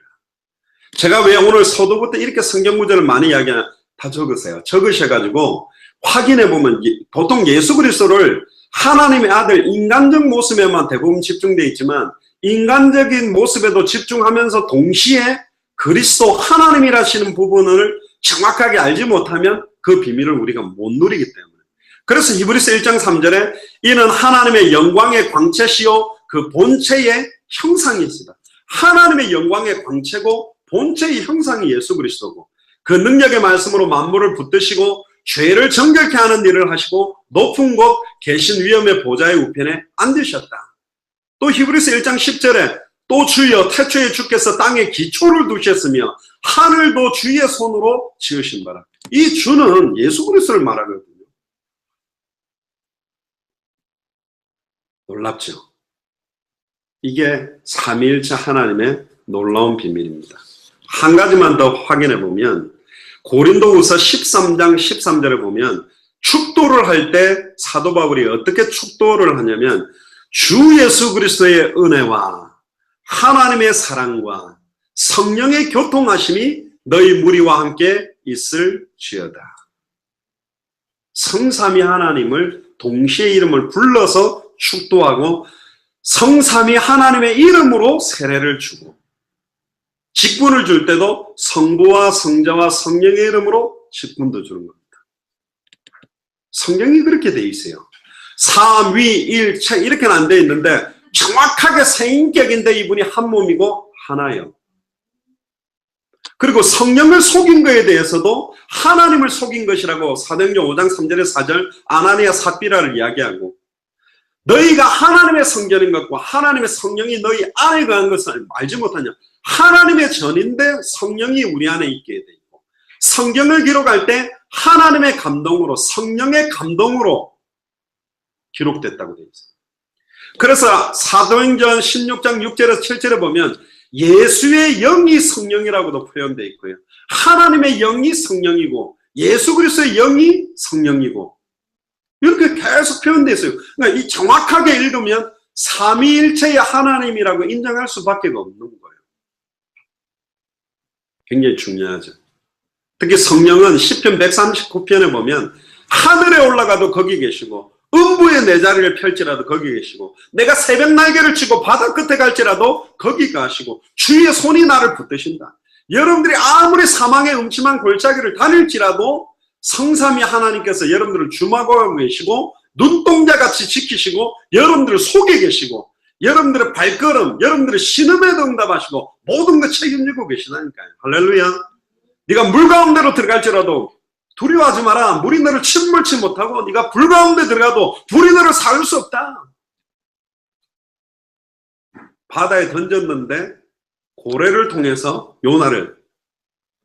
제가 왜 오늘 서두부터 이렇게 성경 구절을 많이 이야기하냐, 다 적으세요. 적으셔가지고 확인해 보면 보통 예수 그리스도를 하나님의 아들 인간적 모습에만 대부분 집중되어 있지만 인간적인 모습에도 집중하면서 동시에 그리스도 하나님이라시는 부분을 정확하게 알지 못하면 그 비밀을 우리가 못 누리기 때문에. 그래서 히브리서 1장 3절에 이는 하나님의 영광의 광채시요 그 본체의 형상이시다. 하나님의 영광의 광채고 본체의 형상이 예수 그리스도고 그 능력의 말씀으로 만물을 붙드시고 죄를 정결케 하는 일을 하시고 높은 곳 계신 위엄의 보좌의 우편에 앉으셨다. 또 히브리서 1장 10절에 또 주여 태초에 주께서 땅에 기초를 두셨으며 하늘도 주의 손으로 지으신 바라. 이 주는 예수 그리스도를 말하거든요. 놀랍죠? 이게 삼위일체 하나님의 놀라운 비밀입니다. 한 가지만 더 확인해 보면 고린도후서 13장 13절에 보면 축도를 할 때 사도 바울이 어떻게 축도를 하냐면 주 예수 그리스도의 은혜와 하나님의 사랑과 성령의 교통하심이 너희 무리와 함께 있을지어다. 성삼위 하나님을 동시에 이름을 불러서 축도하고 성삼위 하나님의 이름으로 세례를 주고 직분을 줄 때도 성부와 성자와 성령의 이름으로 직분도 주는 겁니다. 성경이 그렇게 돼 있어요. 삼위일체 이렇게는 안 돼 있는데 정확하게 세인격인데 이분이 한 몸이고 하나예요. 그리고 성령을 속인 것에 대해서도 하나님을 속인 것이라고 사도행전 5장 3절에 4절 아나니아 삽비라를 이야기하고 너희가 하나님의 성전인 것과 하나님의 성령이 너희 안에 거한 것을 알지 못하냐. 하나님의 전인데 성령이 우리 안에 있게 돼 있고 성경을 기록할 때 하나님의 감동으로 성령의 감동으로 기록됐다고 되어 있어요. 그래서 사도행전 16장 6절에서 7절에 보면 예수의 영이 성령이라고도 표현되어 있고요. 하나님의 영이 성령이고 예수 그리스도의 영이 성령이고 이렇게 계속 표현되어 있어요. 그러니까 이 정확하게 읽으면 삼위일체의 하나님이라고 인정할 수밖에 없는 거예요. 굉장히 중요하죠. 특히 성령은 시편 139편에 보면 하늘에 올라가도 거기 계시고 음부의 내 자리를 펼지라도 거기 계시고 내가 새벽 날개를 치고 바다 끝에 갈지라도 거기 가시고 주의 손이 나를 붙드신다. 여러분들이 아무리 사망의 음침한 골짜기를 다닐지라도 성삼위 하나님께서 여러분들을 주막하고 계시고 눈동자같이 지키시고 여러분들을 속에 계시고 여러분들의 발걸음, 여러분들의 신음에도 응답하시고 모든 것 책임지고 계시다니까요. 할렐루야. 네가 물 가운데로 들어갈지라도 두려워하지 마라. 물이 너를 침몰치 못하고 네가 불 가운데 들어가도 불이 너를 사올 수 없다. 바다에 던졌는데 고래를 통해서 요나를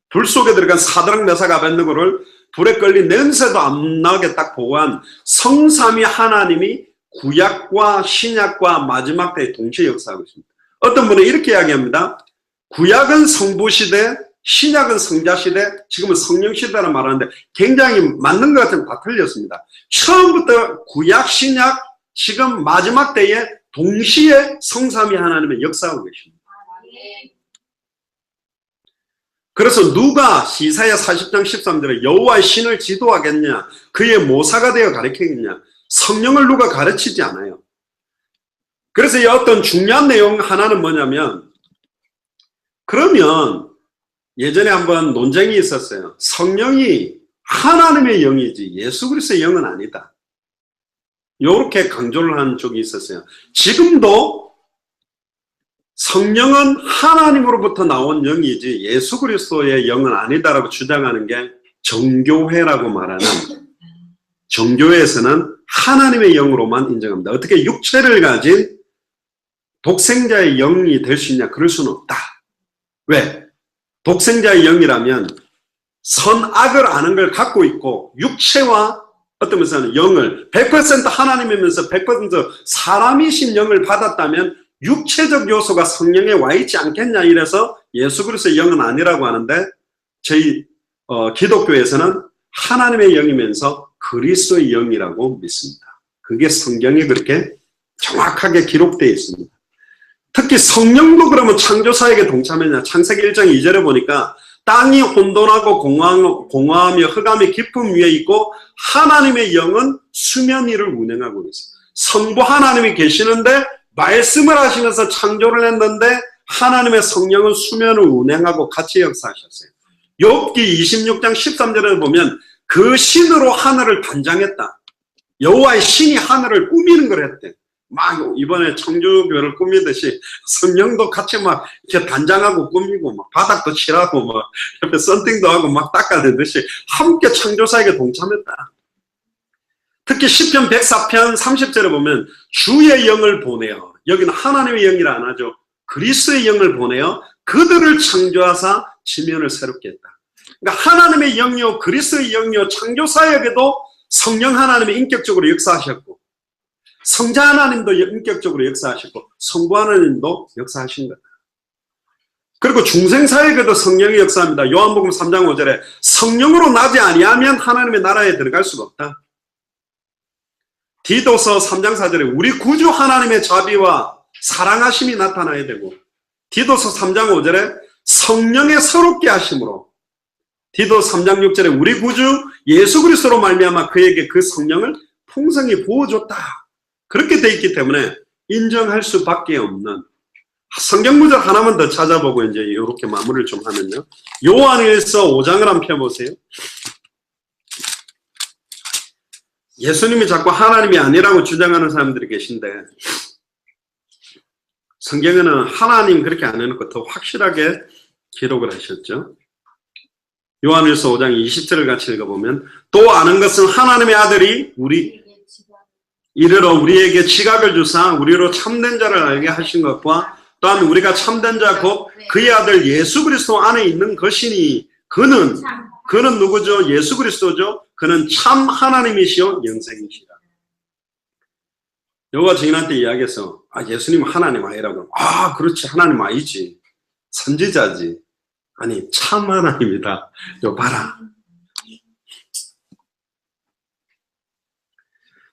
불 속에 들어간 사드락 메삭 아벳느고를 불에 끌린 냄새도 안 나게 딱 보고한 성삼위 하나님이 구약과 신약과 마지막 때에 동시에 역사하고 있습니다. 어떤 분은 이렇게 이야기합니다. 구약은 성부시대, 신약은 성자시대, 지금은 성령시대라는 말하는데 굉장히 맞는 것 같으면 다 틀렸습니다. 처음부터 구약, 신약, 지금 마지막 때에 동시에 성삼위 하나님의 역사하고 계십니다. 그래서 누가 이사야 40장 13절에 여호와의 신을 지도하겠냐, 그의 모사가 되어 가르치겠냐, 성령을 누가 가르치지 않아요. 그래서 이 어떤 중요한 내용 하나는 뭐냐면, 그러면 예전에 한번 논쟁이 있었어요. 성령이 하나님의 영이지 예수 그리스도의 영은 아니다. 이렇게 강조를 한 쪽이 있었어요. 지금도 성령은 하나님으로부터 나온 영이지 예수 그리스도의 영은 아니다라고 주장하는 게 정교회라고 말하는, 정교회에서는 하나님의 영으로만 인정합니다. 어떻게 육체를 가진 독생자의 영이 될 수 있냐? 그럴 수는 없다. 왜? 독생자의 영이라면 선악을 아는 걸 갖고 있고 육체와 어떤 면에서는 영을 100% 하나님이면서 100% 사람이신 영을 받았다면 육체적 요소가 성령에 와 있지 않겠냐, 이래서 예수 그리스도의 영은 아니라고 하는데, 저희 기독교에서는 하나님의 영이면서 그리스도의 영이라고 믿습니다. 그게 성경에 그렇게 정확하게 기록되어 있습니다. 특히 성령도 그러면 창조사에게 동참했냐? 창세기 1장 2절에 보니까 땅이 혼돈하고 공허하며 흑암의 깊음 위에 있고 하나님의 영은 수면 위를 운행하고 있어요. 성부 하나님이 계시는데 말씀을 하시면서 창조를 했는데 하나님의 성령은 수면을 운행하고 같이 역사하셨어요. 욥기 26장 13절에 보면 그 신으로 하늘을 단장했다. 여호와의 신이 하늘을 꾸미는 걸 했대. 막 이번에 청주교를 꾸미듯이 성령도 같이 막 이렇게 단장하고 꾸미고 막 바닥도 칠하고 막 옆에 썬팅도 하고 막 닦아내듯이 함께 창조사에게 동참했다. 특히 시편 104편 30절에 보면 주의 영을 보내어, 여기는 하나님의 영이라 안 하죠. 그리스도의 영을 보내어 그들을 창조하사 지면을 새롭게 했다. 그러니까 하나님의 영이요 그리스도의 영이요 창조사역에도 성령 하나님이 인격적으로 역사하셨고 성자 하나님도 인격적으로 역사하셨고 성부 하나님도 역사하신 거다. 그리고 중생사역에도 성령이 역사합니다. 요한복음 3장 5절에 성령으로 나지 아니하면 하나님의 나라에 들어갈 수가 없다. 디도서 3장 4절에 우리 구주 하나님의 자비와 사랑하심이 나타나야 되고, 디도서 3장 5절에 성령의 새롭게 하심으로, 디도서 3장 6절에 우리 구주 예수 그리스도로 말미암아 그에게 그 성령을 풍성히 부어줬다. 그렇게 돼 있기 때문에 인정할 수밖에 없는, 성경 구절 하나만 더 찾아보고 이제 이렇게 마무리를 좀 하면요. 요한일서 5장을 한번 펴보세요. 예수님이 자꾸 하나님이 아니라고 주장하는 사람들이 계신데, 성경에는 하나님 그렇게 안 해놓고 더 확실하게 기록을 하셨죠. 요한일서 5장 20절을 같이 읽어보면, 또 아는 것은 하나님의 아들이 이르러 우리에게 지각을 주사 우리로 참된 자를 알게 하신 것과, 또한 우리가 참된 자 곧 그의 아들 예수 그리스도 안에 있는 것이니, 그는 누구죠? 예수 그리스도죠. 그는 참 하나님이시요 영생이시라. 여호와 증인한테 이야기해서 예수님 하나님 아니라고. 그렇지, 하나님 아니지, 선지자지. 아니 참 하나님이다. 요 봐라.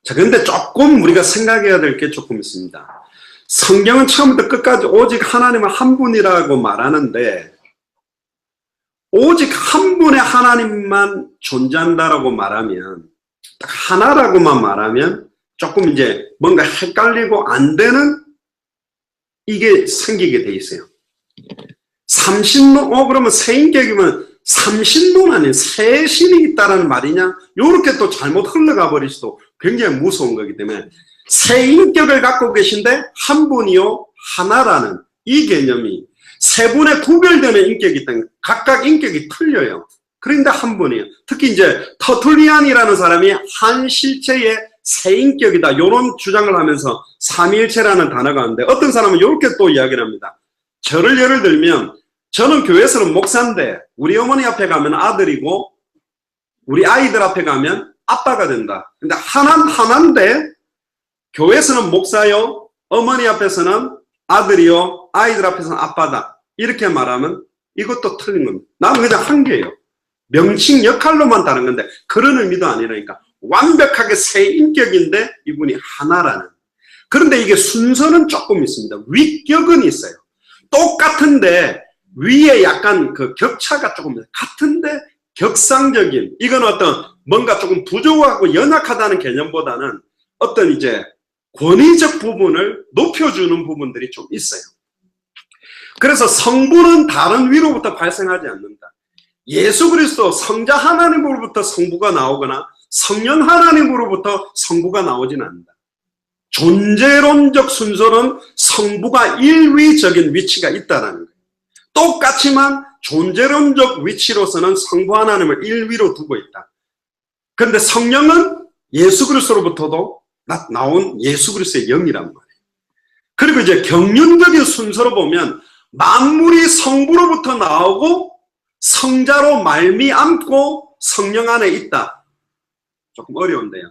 자, 근데 조금 우리가 생각해야 될 게 조금 있습니다. 성경은 처음부터 끝까지 오직 하나님은 한 분이라고 말하는데, 오직 한 분의 하나님만 존재한다라고 말하면, 딱 하나라고만 말하면 조금 이제 뭔가 헷갈리고 안 되는 이게 생기게 돼 있어요. 삼신론, 그러면 세인격이면 삼신론 아닌 세 신이 있다라는 말이냐? 요렇게 또 잘못 흘러가 버릴 수도 굉장히 무서운 거기 때문에, 세 인격을 갖고 계신데 한 분이요 하나라는 이 개념이, 세 분의 구별되는 인격이 있다는, 각각 인격이 틀려요. 그런데 한 분이에요. 특히 이제 터툴리안이라는 사람이 한 실체의 세 인격이다, 이런 주장을 하면서 삼위일체라는 단어가 있는데, 어떤 사람은 이렇게 또 이야기를 합니다. 저를 예를 들면, 저는 교회에서는 목사인데 우리 어머니 앞에 가면 아들이고 우리 아이들 앞에 가면 아빠가 된다. 근데 하나인데 교회에서는 목사요, 어머니 앞에서는 아들이요, 아이들 앞에서는 아빠다. 이렇게 말하면 이것도 틀린 겁니다. 나는 그냥 한 개예요. 명칭 역할로만 다른 건데 그런 의미도 아니라니까. 완벽하게 세 인격인데 이분이 하나라는. 그런데 이게 순서는 조금 있습니다. 위격은 있어요. 똑같은데 위에 약간 그 격차가 조금 같은데 격상적인, 이건 어떤 뭔가 조금 부족하고 연약하다는 개념보다는 어떤 이제 권위적 부분을 높여주는 부분들이 좀 있어요. 그래서 성부는 다른 위로부터 발생하지 않는다. 예수 그리스도 성자 하나님으로부터 성부가 나오거나 성령 하나님으로부터 성부가 나오진 않는다. 존재론적 순서는 성부가 일위적인 위치가 있다는 거예요. 똑같지만 존재론적 위치로서는 성부 하나님을 1위로 두고 있다. 그런데 성령은 예수 그리스도로부터도 나온 예수 그리스도의 영이란 말이에요. 그리고 이제 경륜적인 순서로 보면 만물이 성부로부터 나오고 성자로 말미암고 성령 안에 있다. 조금 어려운데요.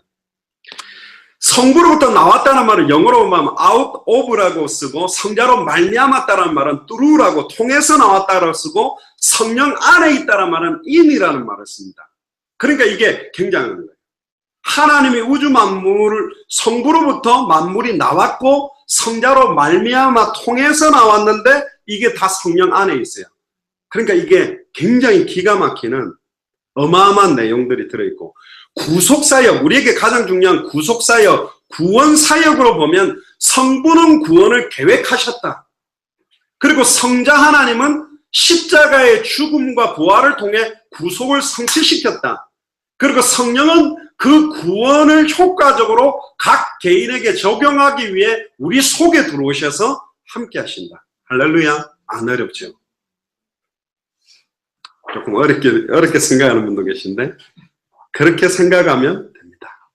성부로부터 나왔다는 말은 영어로 보면 out of라고 쓰고, 성자로 말미암았다는 말은 through라고 통해서 나왔다고 쓰고, 성령 안에 있다는 말은 in이라는 말을 씁니다. 그러니까 이게 굉장한 거예요. 하나님이 우주 만물을, 성부로부터 만물이 나왔고 성자로 말미암아 통해서 나왔는데 이게 다 성령 안에 있어요. 그러니까 이게 굉장히 기가 막히는 어마어마한 내용들이 들어있고, 구속사역, 우리에게 가장 중요한 구속사역, 구원사역으로 보면 성부는 구원을 계획하셨다. 그리고 성자 하나님은 십자가의 죽음과 부활을 통해 구속을 성취시켰다. 그리고 성령은 그 구원을 효과적으로 각 개인에게 적용하기 위해 우리 속에 들어오셔서 함께 하신다. 할렐루야. 안 어렵죠? 조금 어렵게 생각하는 분도 계신데 그렇게 생각하면 됩니다.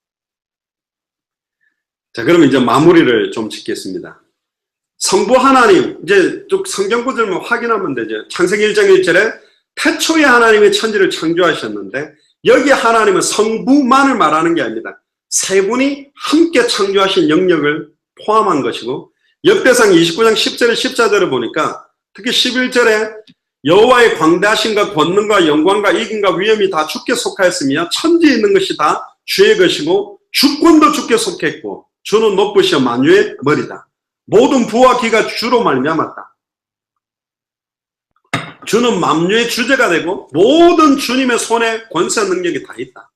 자, 그러면 이제 마무리를 좀 짓겠습니다. 성부 하나님, 이제 쭉 성경 구절만 확인하면 되죠. 창세기 1장 1절에 태초에 하나님이 천지를 창조하셨는데 여기 하나님은 성부만을 말하는 게 아닙니다. 세 분이 함께 창조하신 영역을 포함한 것이고 역대상 29장 10절에 14절을 보니까 특히 11절에 여호와의 광대하심과 권능과 영광과 이김과 위엄이 다 주께 속하였으며 천지에 있는 것이 다 주의 것이고 주권도 주께 속했고 주는 높으시어 만유의 머리다. 모든 부와 기가 주로 말미암았다. 주는 만유의 주제가 되고 모든 주님의 손에 권세 능력이 다 있다.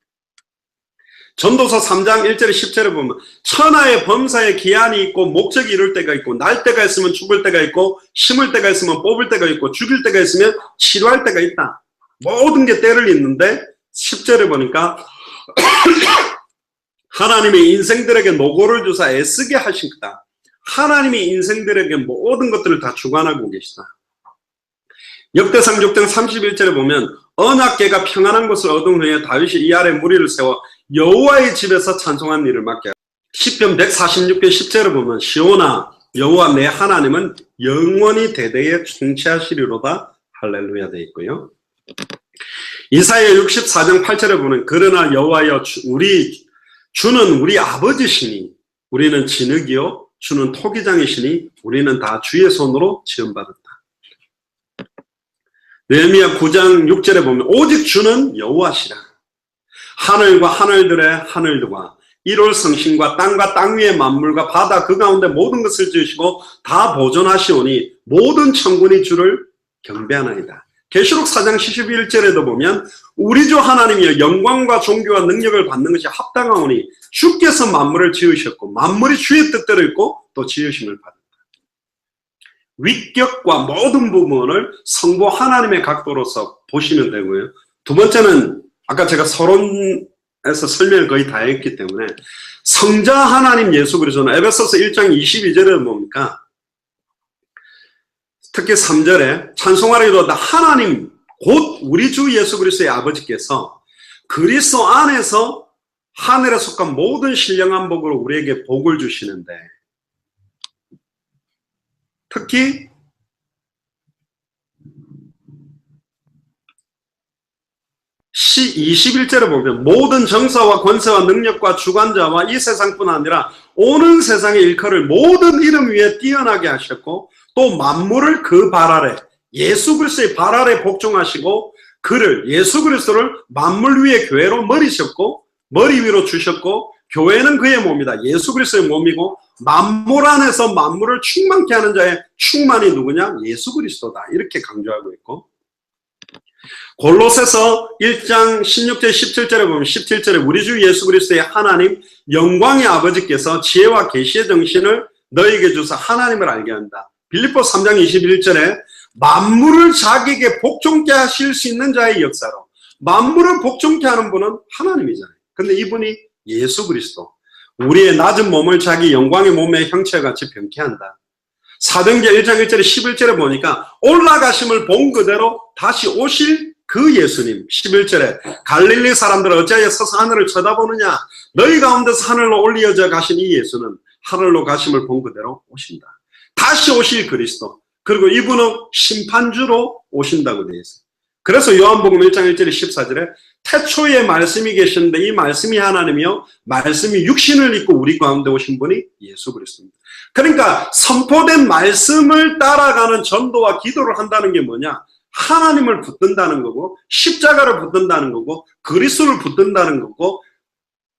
전도서 3장 1절에 10절에 보면 천하의 범사에 기한이 있고 목적이 이룰 때가 있고 날 때가 있으면 죽을 때가 있고 심을 때가 있으면 뽑을 때가 있고 죽일 때가 있으면 치료할 때가 있다. 모든 게 때를 잇는데 10절에 보니까 하나님이 인생들에게 노고를 주사 애쓰게 하신 거다. 하나님이 인생들에게 모든 것들을 다 주관하고 계시다. 역대상 6장 31절에 보면 언약궤가 평안한 곳을 얻은 후에 다윗이 이 아래 무리를 세워 여호와의 집에서 찬송한 일을 맡게 하고 시편 146편 10절을 보면 시온아 여호와 내 하나님은 영원히 대대에 통치하시리로다. 할렐루야 되어 있고요. 이사야 64장 8절에 보면 그러나 여호와여 주는 우리 아버지시니 우리는 진흙이요 주는 토기장이시니 우리는 다 주의 손으로 지음받았다. 느헤미야 9장 6절에 보면 오직 주는 여호와시라. 하늘과 하늘들의 하늘들과 일월 성신과 땅과 땅 위의 만물과 바다 그 가운데 모든 것을 지으시고 다 보존하시오니 모든 천군이 주를 경배하나이다. 계시록 4장 71절에도 보면 우리 주 하나님이여 영광과 존귀와 능력을 받는 것이 합당하오니 주께서 만물을 지으셨고 만물이 주의 뜻대로 있고 또 지으심을 받았다. 위격과 모든 부분을 성부 하나님의 각도로서 보시면 되고요. 두 번째는 아까 제가 서론에서 설명을 거의 다 했기 때문에 성자 하나님 예수 그리스도는 에베소서 1장 22절에 뭡니까? 특히 3절에 찬송하리로다 하나님 곧 우리 주 예수 그리스도의 아버지께서 그리스도 안에서 하늘에 속한 모든 신령한 복으로 우리에게 복을 주시는데 특히 21절에 보면 모든 정사와 권세와 능력과 주관자와 이 세상뿐 아니라 오는 세상의 일컬을 모든 이름 위에 뛰어나게 하셨고 또 만물을 그 발 아래 예수 그리스도의 발 아래 복종하시고 그를 예수 그리스도를 만물 위에 교회로 머리 위로 주셨고 교회는 그의 몸이다. 예수 그리스도의 몸이고 만물 안에서 만물을 충만케 하는 자의 충만이 누구냐? 예수 그리스도다. 이렇게 강조하고 있고 골로새서 1장 16절 17절에 보면 17절에 우리 주 예수 그리스도의 하나님 영광의 아버지께서 지혜와 계시의 정신을 너에게 주사 하나님을 알게 한다. 빌립보 3장 21절에 만물을 자기에게 복종케 하실 수 있는 자의 역사로 만물을 복종케 하는 분은 하나님이잖아요. 근데 이분이 예수 그리스도 우리의 낮은 몸을 자기 영광의 몸의 형체와 같이 변케 한다. 사도행전 1장 1절에 11절에 보니까 올라가심을 본 그대로 다시 오실 그 예수님 11절에 갈릴리 사람들 어찌하여 서서 하늘을 쳐다보느냐 너희 가운데서 하늘로 올리어져 가신 이 예수는 하늘로 가심을 본 그대로 오신다. 다시 오실 그리스도 그리고 이분은 심판주로 오신다고 되어 있어요. 그래서 요한복음 1장 1절에 14절에 태초에 말씀이 계셨는데 이 말씀이 하나님이요 말씀이 육신을 입고 우리 가운데 오신 분이 예수 그리스도입니다. 그러니까 선포된 말씀을 따라가는 전도와 기도를 한다는 게 뭐냐? 하나님을 붙든다는 거고 십자가를 붙든다는 거고 그리스도를 붙든다는 거고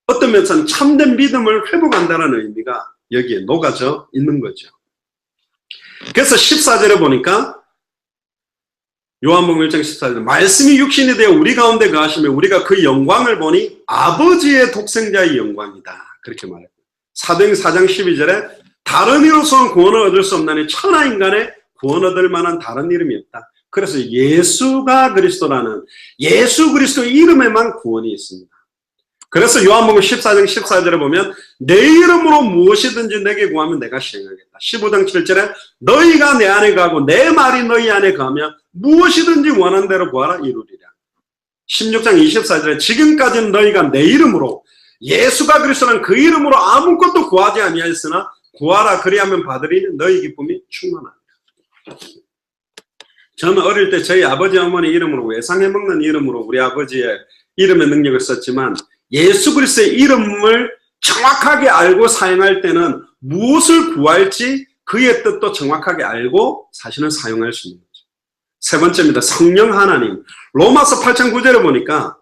어떤 면에서는 참된 믿음을 회복한다는 의미가 여기에 녹아져 있는 거죠. 그래서 14절에 보니까 요한복음 1장 14절 말씀이 육신이 되어 우리 가운데 거하시며 우리가 그 영광을 보니 아버지의 독생자의 영광이다. 그렇게 말해요. 사도행전 4장 12절에 다른 이로서는 구원을 얻을 수 없나니 천하 인간의 구원 얻을 만한 다른 이름이 없다. 그래서 예수가 그리스도라는 예수 그리스도의 이름에만 구원이 있습니다. 그래서 요한복음 14장 14절에 보면 내 이름으로 무엇이든지 내게 구하면 내가 시행하겠다. 15장 7절에 너희가 내 안에 거하고 내 말이 너희 안에 거하면 무엇이든지 원하는 대로 구하라 이루리라. 16장 24절에 지금까지는 너희가 내 이름으로 예수가 그리스도라는 그 이름으로 아무것도 구하지 아니하였으나 구하라 그리하면 받으리니 너희 기쁨이 충만하다. 저는 어릴 때 저희 아버지 어머니 이름으로 외상해 먹는 이름으로 우리 아버지의 이름의 능력을 썼지만 예수 그리스도의 이름을 정확하게 알고 사용할 때는 무엇을 구할지 그의 뜻도 정확하게 알고 사실은 사용할 수 있는 거죠. 세 번째입니다. 성령 하나님. 로마서 8장 9절에 보니까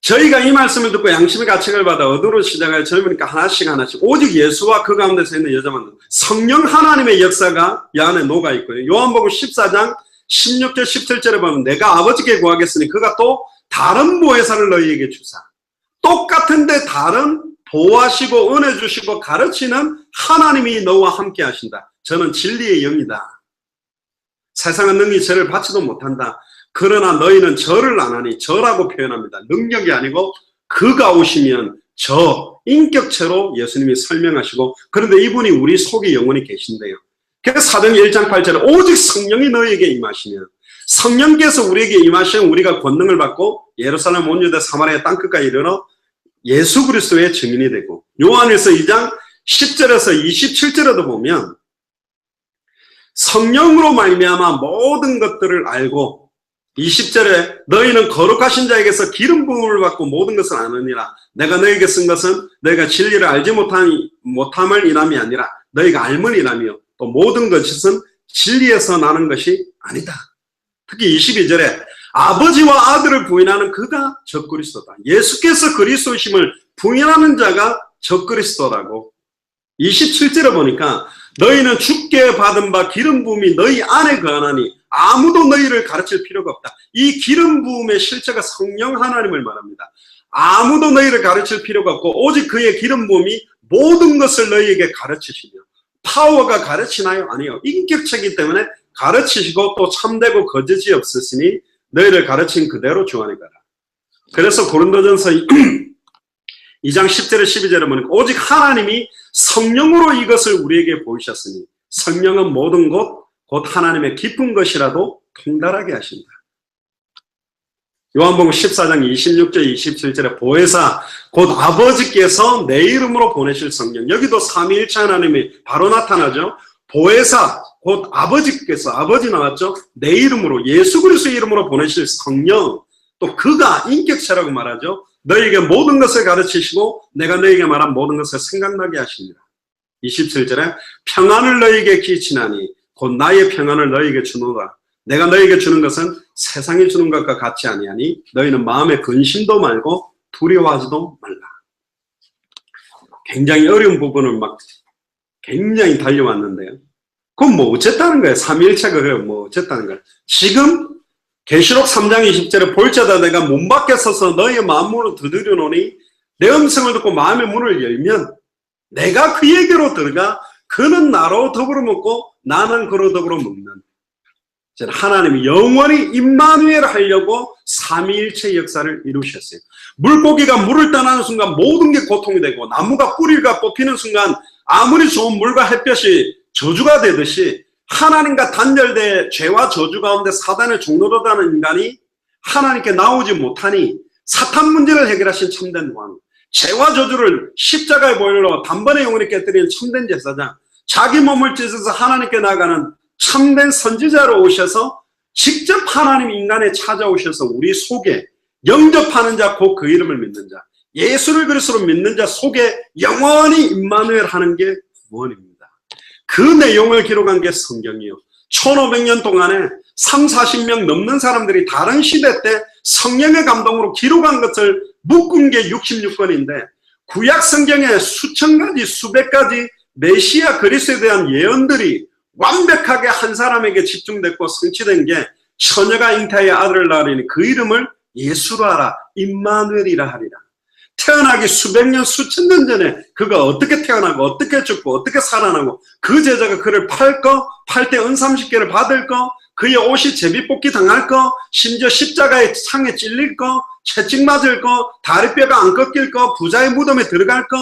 저희가 이 말씀을 듣고 양심의 가책을 받아 어두로 시작하여 젊으니까 하나씩 오직 예수와 그 가운데서 있는 여자만 성령 하나님의 역사가 이 안에 녹아 있고요. 요한복음 14장 16절 17절에 보면 내가 아버지께 구하겠으니 그가 또 다른 보혜사를 너희에게 주사 똑같은데 다른 보호하시고 은혜 주시고 가르치는 하나님이 너와 함께 하신다. 저는 진리의 영이다. 세상은 능히 저를 받지도 못한다. 그러나 너희는 저를 안 하니 저라고 표현합니다. 능력이 아니고 그가 오시면 저 인격체로 예수님이 설명하시고 그런데 이분이 우리 속에 영원히 계신대요. 그래서 사도행전 1장 8절에 오직 성령이 너희에게 임하시면 성령께서 우리에게 임하시면 우리가 권능을 받고 예루살렘 온 유대 사마리아 땅끝까지 이르러 예수 그리스도의 증인이 되고 요한일서 2장 10절에서 27절에도 보면 성령으로 말미암아 모든 것들을 알고 20절에 너희는 거룩하신 자에게서 기름 부음을 받고 모든 것을 아느니라. 내가 너희에게 쓴 것은 너희가 진리를 알지 못함을 인함이 아니라 너희가 알면 인함이요 또 모든 것은 진리에서 나는 것이 아니다. 특히 22절에 아버지와 아들을 부인하는 그가 적그리스도다. 예수께서 그리스도이심을 부인하는 자가 적그리스도라고. 27절에 보니까 너희는 주께 받은 바 기름 부음이 너희 안에 거하나니 아무도 너희를 가르칠 필요가 없다. 이 기름 부음의 실체가 성령 하나님을 말합니다. 아무도 너희를 가르칠 필요가 없고 오직 그의 기름 부음이 모든 것을 너희에게 가르치시며 파워가 가르치나요? 아니요. 인격체이기 때문에 가르치시고 또 참되고 거짓이 없으시니 너희를 가르친 그대로 주 안에 가라. 그래서 고린도전서 2장 10절에 12절에 보니까 오직 하나님이 성령으로 이것을 우리에게 보이셨으니 성령은 모든 것 곧 하나님의 깊은 것이라도 통달하게 하신다. 요한복음 14장 26절 27절에 보혜사 곧 아버지께서 내 이름으로 보내실 성령. 여기도 삼위일체 하나님이 바로 나타나죠. 보혜사 곧 아버지께서 아버지 나왔죠. 내 이름으로 예수 그리스도의 이름으로 보내실 성령. 또 그가 인격체라고 말하죠. 너희에게 모든 것을 가르치시고 내가 너희에게 말한 모든 것을 생각나게 하십니다. 27절에 평안을 너희에게 끼치나니 곧 나의 평안을 너희에게 주노라. 내가 너희에게 주는 것은 세상이 주는 것과 같지 아니하니 너희는 마음에 근심도 말고 두려워하지도 말라. 굉장히 어려운 부분을 막 굉장히 달려왔는데요. 그럼 뭐 어쨌다는 거예요? 삼위일체가 그래요. 뭐 어쨌다는 거예요? 지금 계시록 3장 20절에 볼자다 내가 문 밖에 서서 너희의 마음문을 두드려 놓으니 내 음성을 듣고 마음의 문을 열면 내가 그에게로 들어가 그는 나로 더불어 먹고 나는 그로 더불어 먹는. 하나님이 영원히 임마누엘 하려고 삼위일체 역사를 이루셨어요. 물고기가 물을 떠나는 순간 모든 게 고통이 되고 나무가 뿌리가 뽑히는 순간 아무리 좋은 물과 햇볕이 저주가 되듯이 하나님과 단절돼 죄와 저주 가운데 사단의 종로로 가는 인간이 하나님께 나오지 못하니 사탄 문제를 해결하신 참된 왕, 죄와 저주를 십자가에 보일러 단번에 영원히 깨뜨리는 참된 제사장, 자기 몸을 찢어서 하나님께 나가는 참된 선지자로 오셔서 직접 하나님 인간에 찾아오셔서 우리 속에 영접하는 자, 곧 그 이름을 믿는 자, 예수를 그리스도로 믿는 자 속에 영원히 임마누엘 하는 게 구원입니다. 그 내용을 기록한 게 성경이요. 1500년 동안에 30-40명 넘는 사람들이 다른 시대 때 성령의 감동으로 기록한 것을 묶은 게 66권인데 구약 성경에 수천 가지, 수백 가지 메시아 그리스도에 대한 예언들이 완벽하게 한 사람에게 집중됐고 성취된 게 처녀가 잉태하여 아들을 낳으리니 그 이름을 예수로 하라, 임마누엘이라 하리라. 태어나기 수백 년, 수천 년 전에 그가 어떻게 태어나고 어떻게 죽고 어떻게 살아나고 그 제자가 그를 팔 때 은 30개를 받을 거, 그의 옷이 제비뽑기 당할 거, 심지어 십자가의 창에 찔릴 거, 채찍 맞을 거, 다리뼈가 안 꺾일 거, 부자의 무덤에 들어갈 거,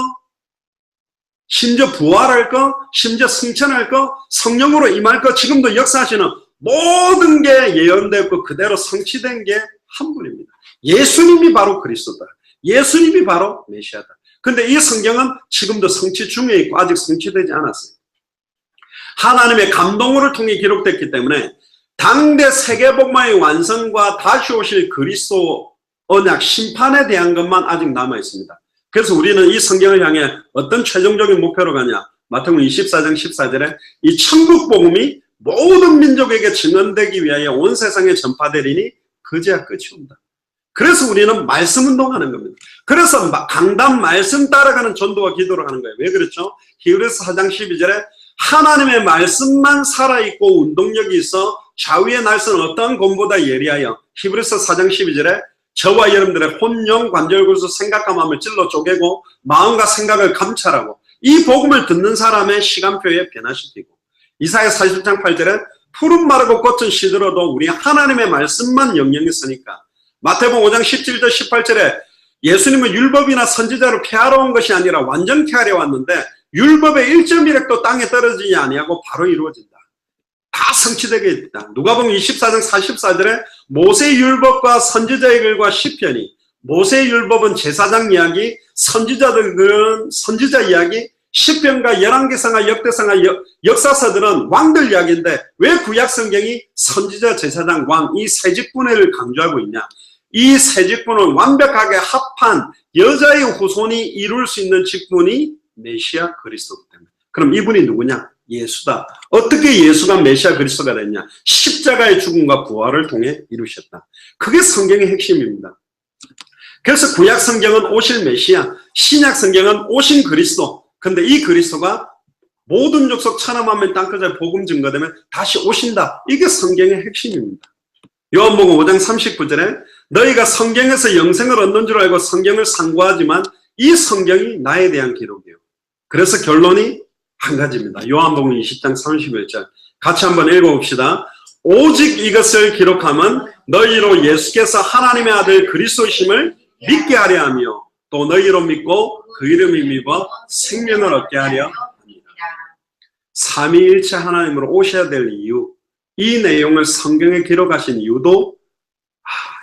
심지어 부활할 거, 심지어 승천할 거, 성령으로 임할 거, 지금도 역사하시는 모든 게 예언되고 그대로 성취된 게 한 분입니다. 예수님이 바로 그리스도다. 예수님이 바로 메시아다. 근데 이 성경은 지금도 성취 중에 있고 아직 성취되지 않았어요. 하나님의 감동을 통해 기록됐기 때문에 당대 세계복음화의 완성과 다시 오실 그리스도 언약 심판에 대한 것만 아직 남아 있습니다. 그래서 우리는 이 성경을 향해 어떤 최종적인 목표로 가냐? 마태복음 24장 14절에 이 천국 복음이 모든 민족에게 증언되기 위하여 온 세상에 전파되리니 그제야 끝이 온다. 그래서 우리는 말씀 운동하는 겁니다. 그래서 강단 말씀 따라가는 전도와 기도를 하는 거예요. 왜 그렇죠? 히브리서 4장 12절에 하나님의 말씀만 살아있고 운동력이 있어 좌우의 날선 어떠한 곰보다 예리하여, 히브리서 4장 12절에 저와 여러분들의 혼영 관절골수 생각과 마음을 찔러 쪼개고 마음과 생각을 감찰하고 이 복음을 듣는 사람의 시간표에 변화시키고, 이사야 40장 8절에 푸른 마르고 꽃은 시들어도 우리 하나님의 말씀만 영영이 있으니까, 마태복음 5장 17절 18절에 예수님은 율법이나 선지자를 폐하러 온 것이 아니라 완전케 하려 왔는데 율법의 1.1획도 땅에 떨어지지 아니하고 바로 이루어진다. 다 성취되게 있다. 누가복음 24장 44절에 모세의 율법과 선지자의 글과 시편이, 모세의 율법은 제사장 이야기, 선지자들은 선지자 이야기, 시편과 열왕기상과 역대상과 역사서들은 왕들 이야기인데 왜 구약 성경이 선지자, 제사장, 왕 이 세 직분을 강조하고 있냐? 이 세 직분을 완벽하게 합한 여자의 후손이 이룰 수 있는 직분이 메시아 그리스도이기 때문에. 그럼 이분이 누구냐? 예수다. 어떻게 예수가 메시아 그리스도가 됐냐? 십자가의 죽음과 부활을 통해 이루셨다. 그게 성경의 핵심입니다. 그래서 구약 성경은 오실 메시아, 신약 성경은 오신 그리스도. 근데 이 그리스도가 모든 족속 천하만민 땅끝에 복음 증거되면 다시 오신다. 이게 성경의 핵심입니다. 요한복음 5장 39절에 너희가 성경에서 영생을 얻는 줄 알고 성경을 상고하지만 이 성경이 나에 대한 기록이에요. 그래서 결론이 한 가지입니다. 요한복음 20장 31절 같이 한번 읽어봅시다. 오직 이것을 기록하면 너희로 예수께서 하나님의 아들 그리스도심을 믿게 하려 하며 또 너희로 믿고 그 이름을 믿어 생명을 얻게 하려 합니다. 삼위일체 하나님으로 오셔야 될 이유, 이 내용을 성경에 기록하신 이유도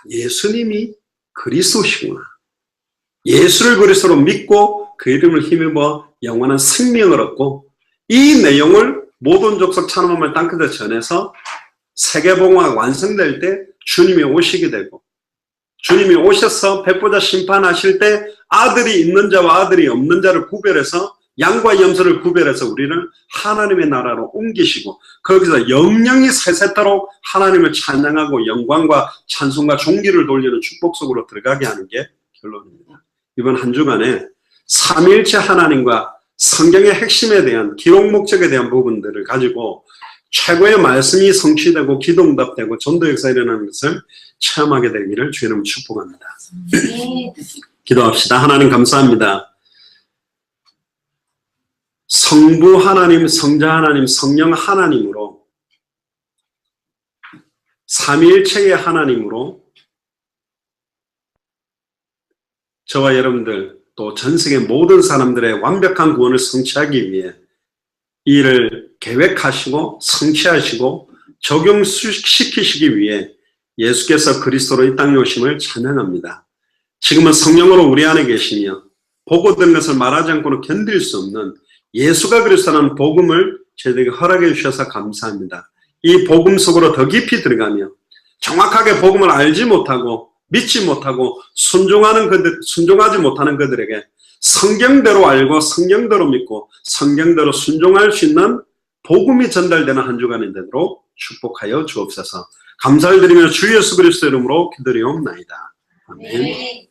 예수님이 그리스도시구나. 예수를 그리스도로 믿고 그 이름을 힘입어 영원한 생명을 얻고, 이 내용을 모든 족속 천하만민 땅끝에 전해서 세계복음화가 완성될 때 주님이 오시게 되고, 주님이 오셔서 백보자 심판하실 때 아들이 있는 자와 아들이 없는 자를 구별해서, 양과 염소를 구별해서 우리를 하나님의 나라로 옮기시고 거기서 영영이 세세토록 하나님을 찬양하고 영광과 찬송과 존귀를 돌리는 축복 속으로 들어가게 하는 게 결론입니다. 이번 한 주간에 삼위일체 하나님과 성경의 핵심에 대한 기록 목적에 대한 부분들을 가지고 최고의 말씀이 성취되고 기도응답되고 전도 역사가 일어나는 것을 체험하게 되기를 주님 축복합니다. 기도합시다. 하나님 감사합니다. 성부 하나님, 성자 하나님, 성령 하나님으로 삼위일체의 하나님으로 저와 여러분들 또 전 세계 모든 사람들의 완벽한 구원을 성취하기 위해 이를 계획하시고 성취하시고 적용시키시기 위해 예수께서 그리스도로 이 땅에 오심을 찬양합니다. 지금은 성령으로 우리 안에 계시며 보고 된 것을 말하지 않고는 견딜 수 없는 예수가 그리스도라는 복음을 저희에게 허락해 주셔서 감사합니다. 이 복음 속으로 더 깊이 들어가며 정확하게 복음을 알지 못하고 믿지 못하고 순종하지 못하는 그들에게 성경대로 알고 성경대로 믿고 성경대로 순종할 수 있는 복음이 전달되는 한 주간이 되도록 축복하여 주옵소서. 감사를 드리며 주 예수 그리스도 이름으로 기도리옵나이다. 아멘.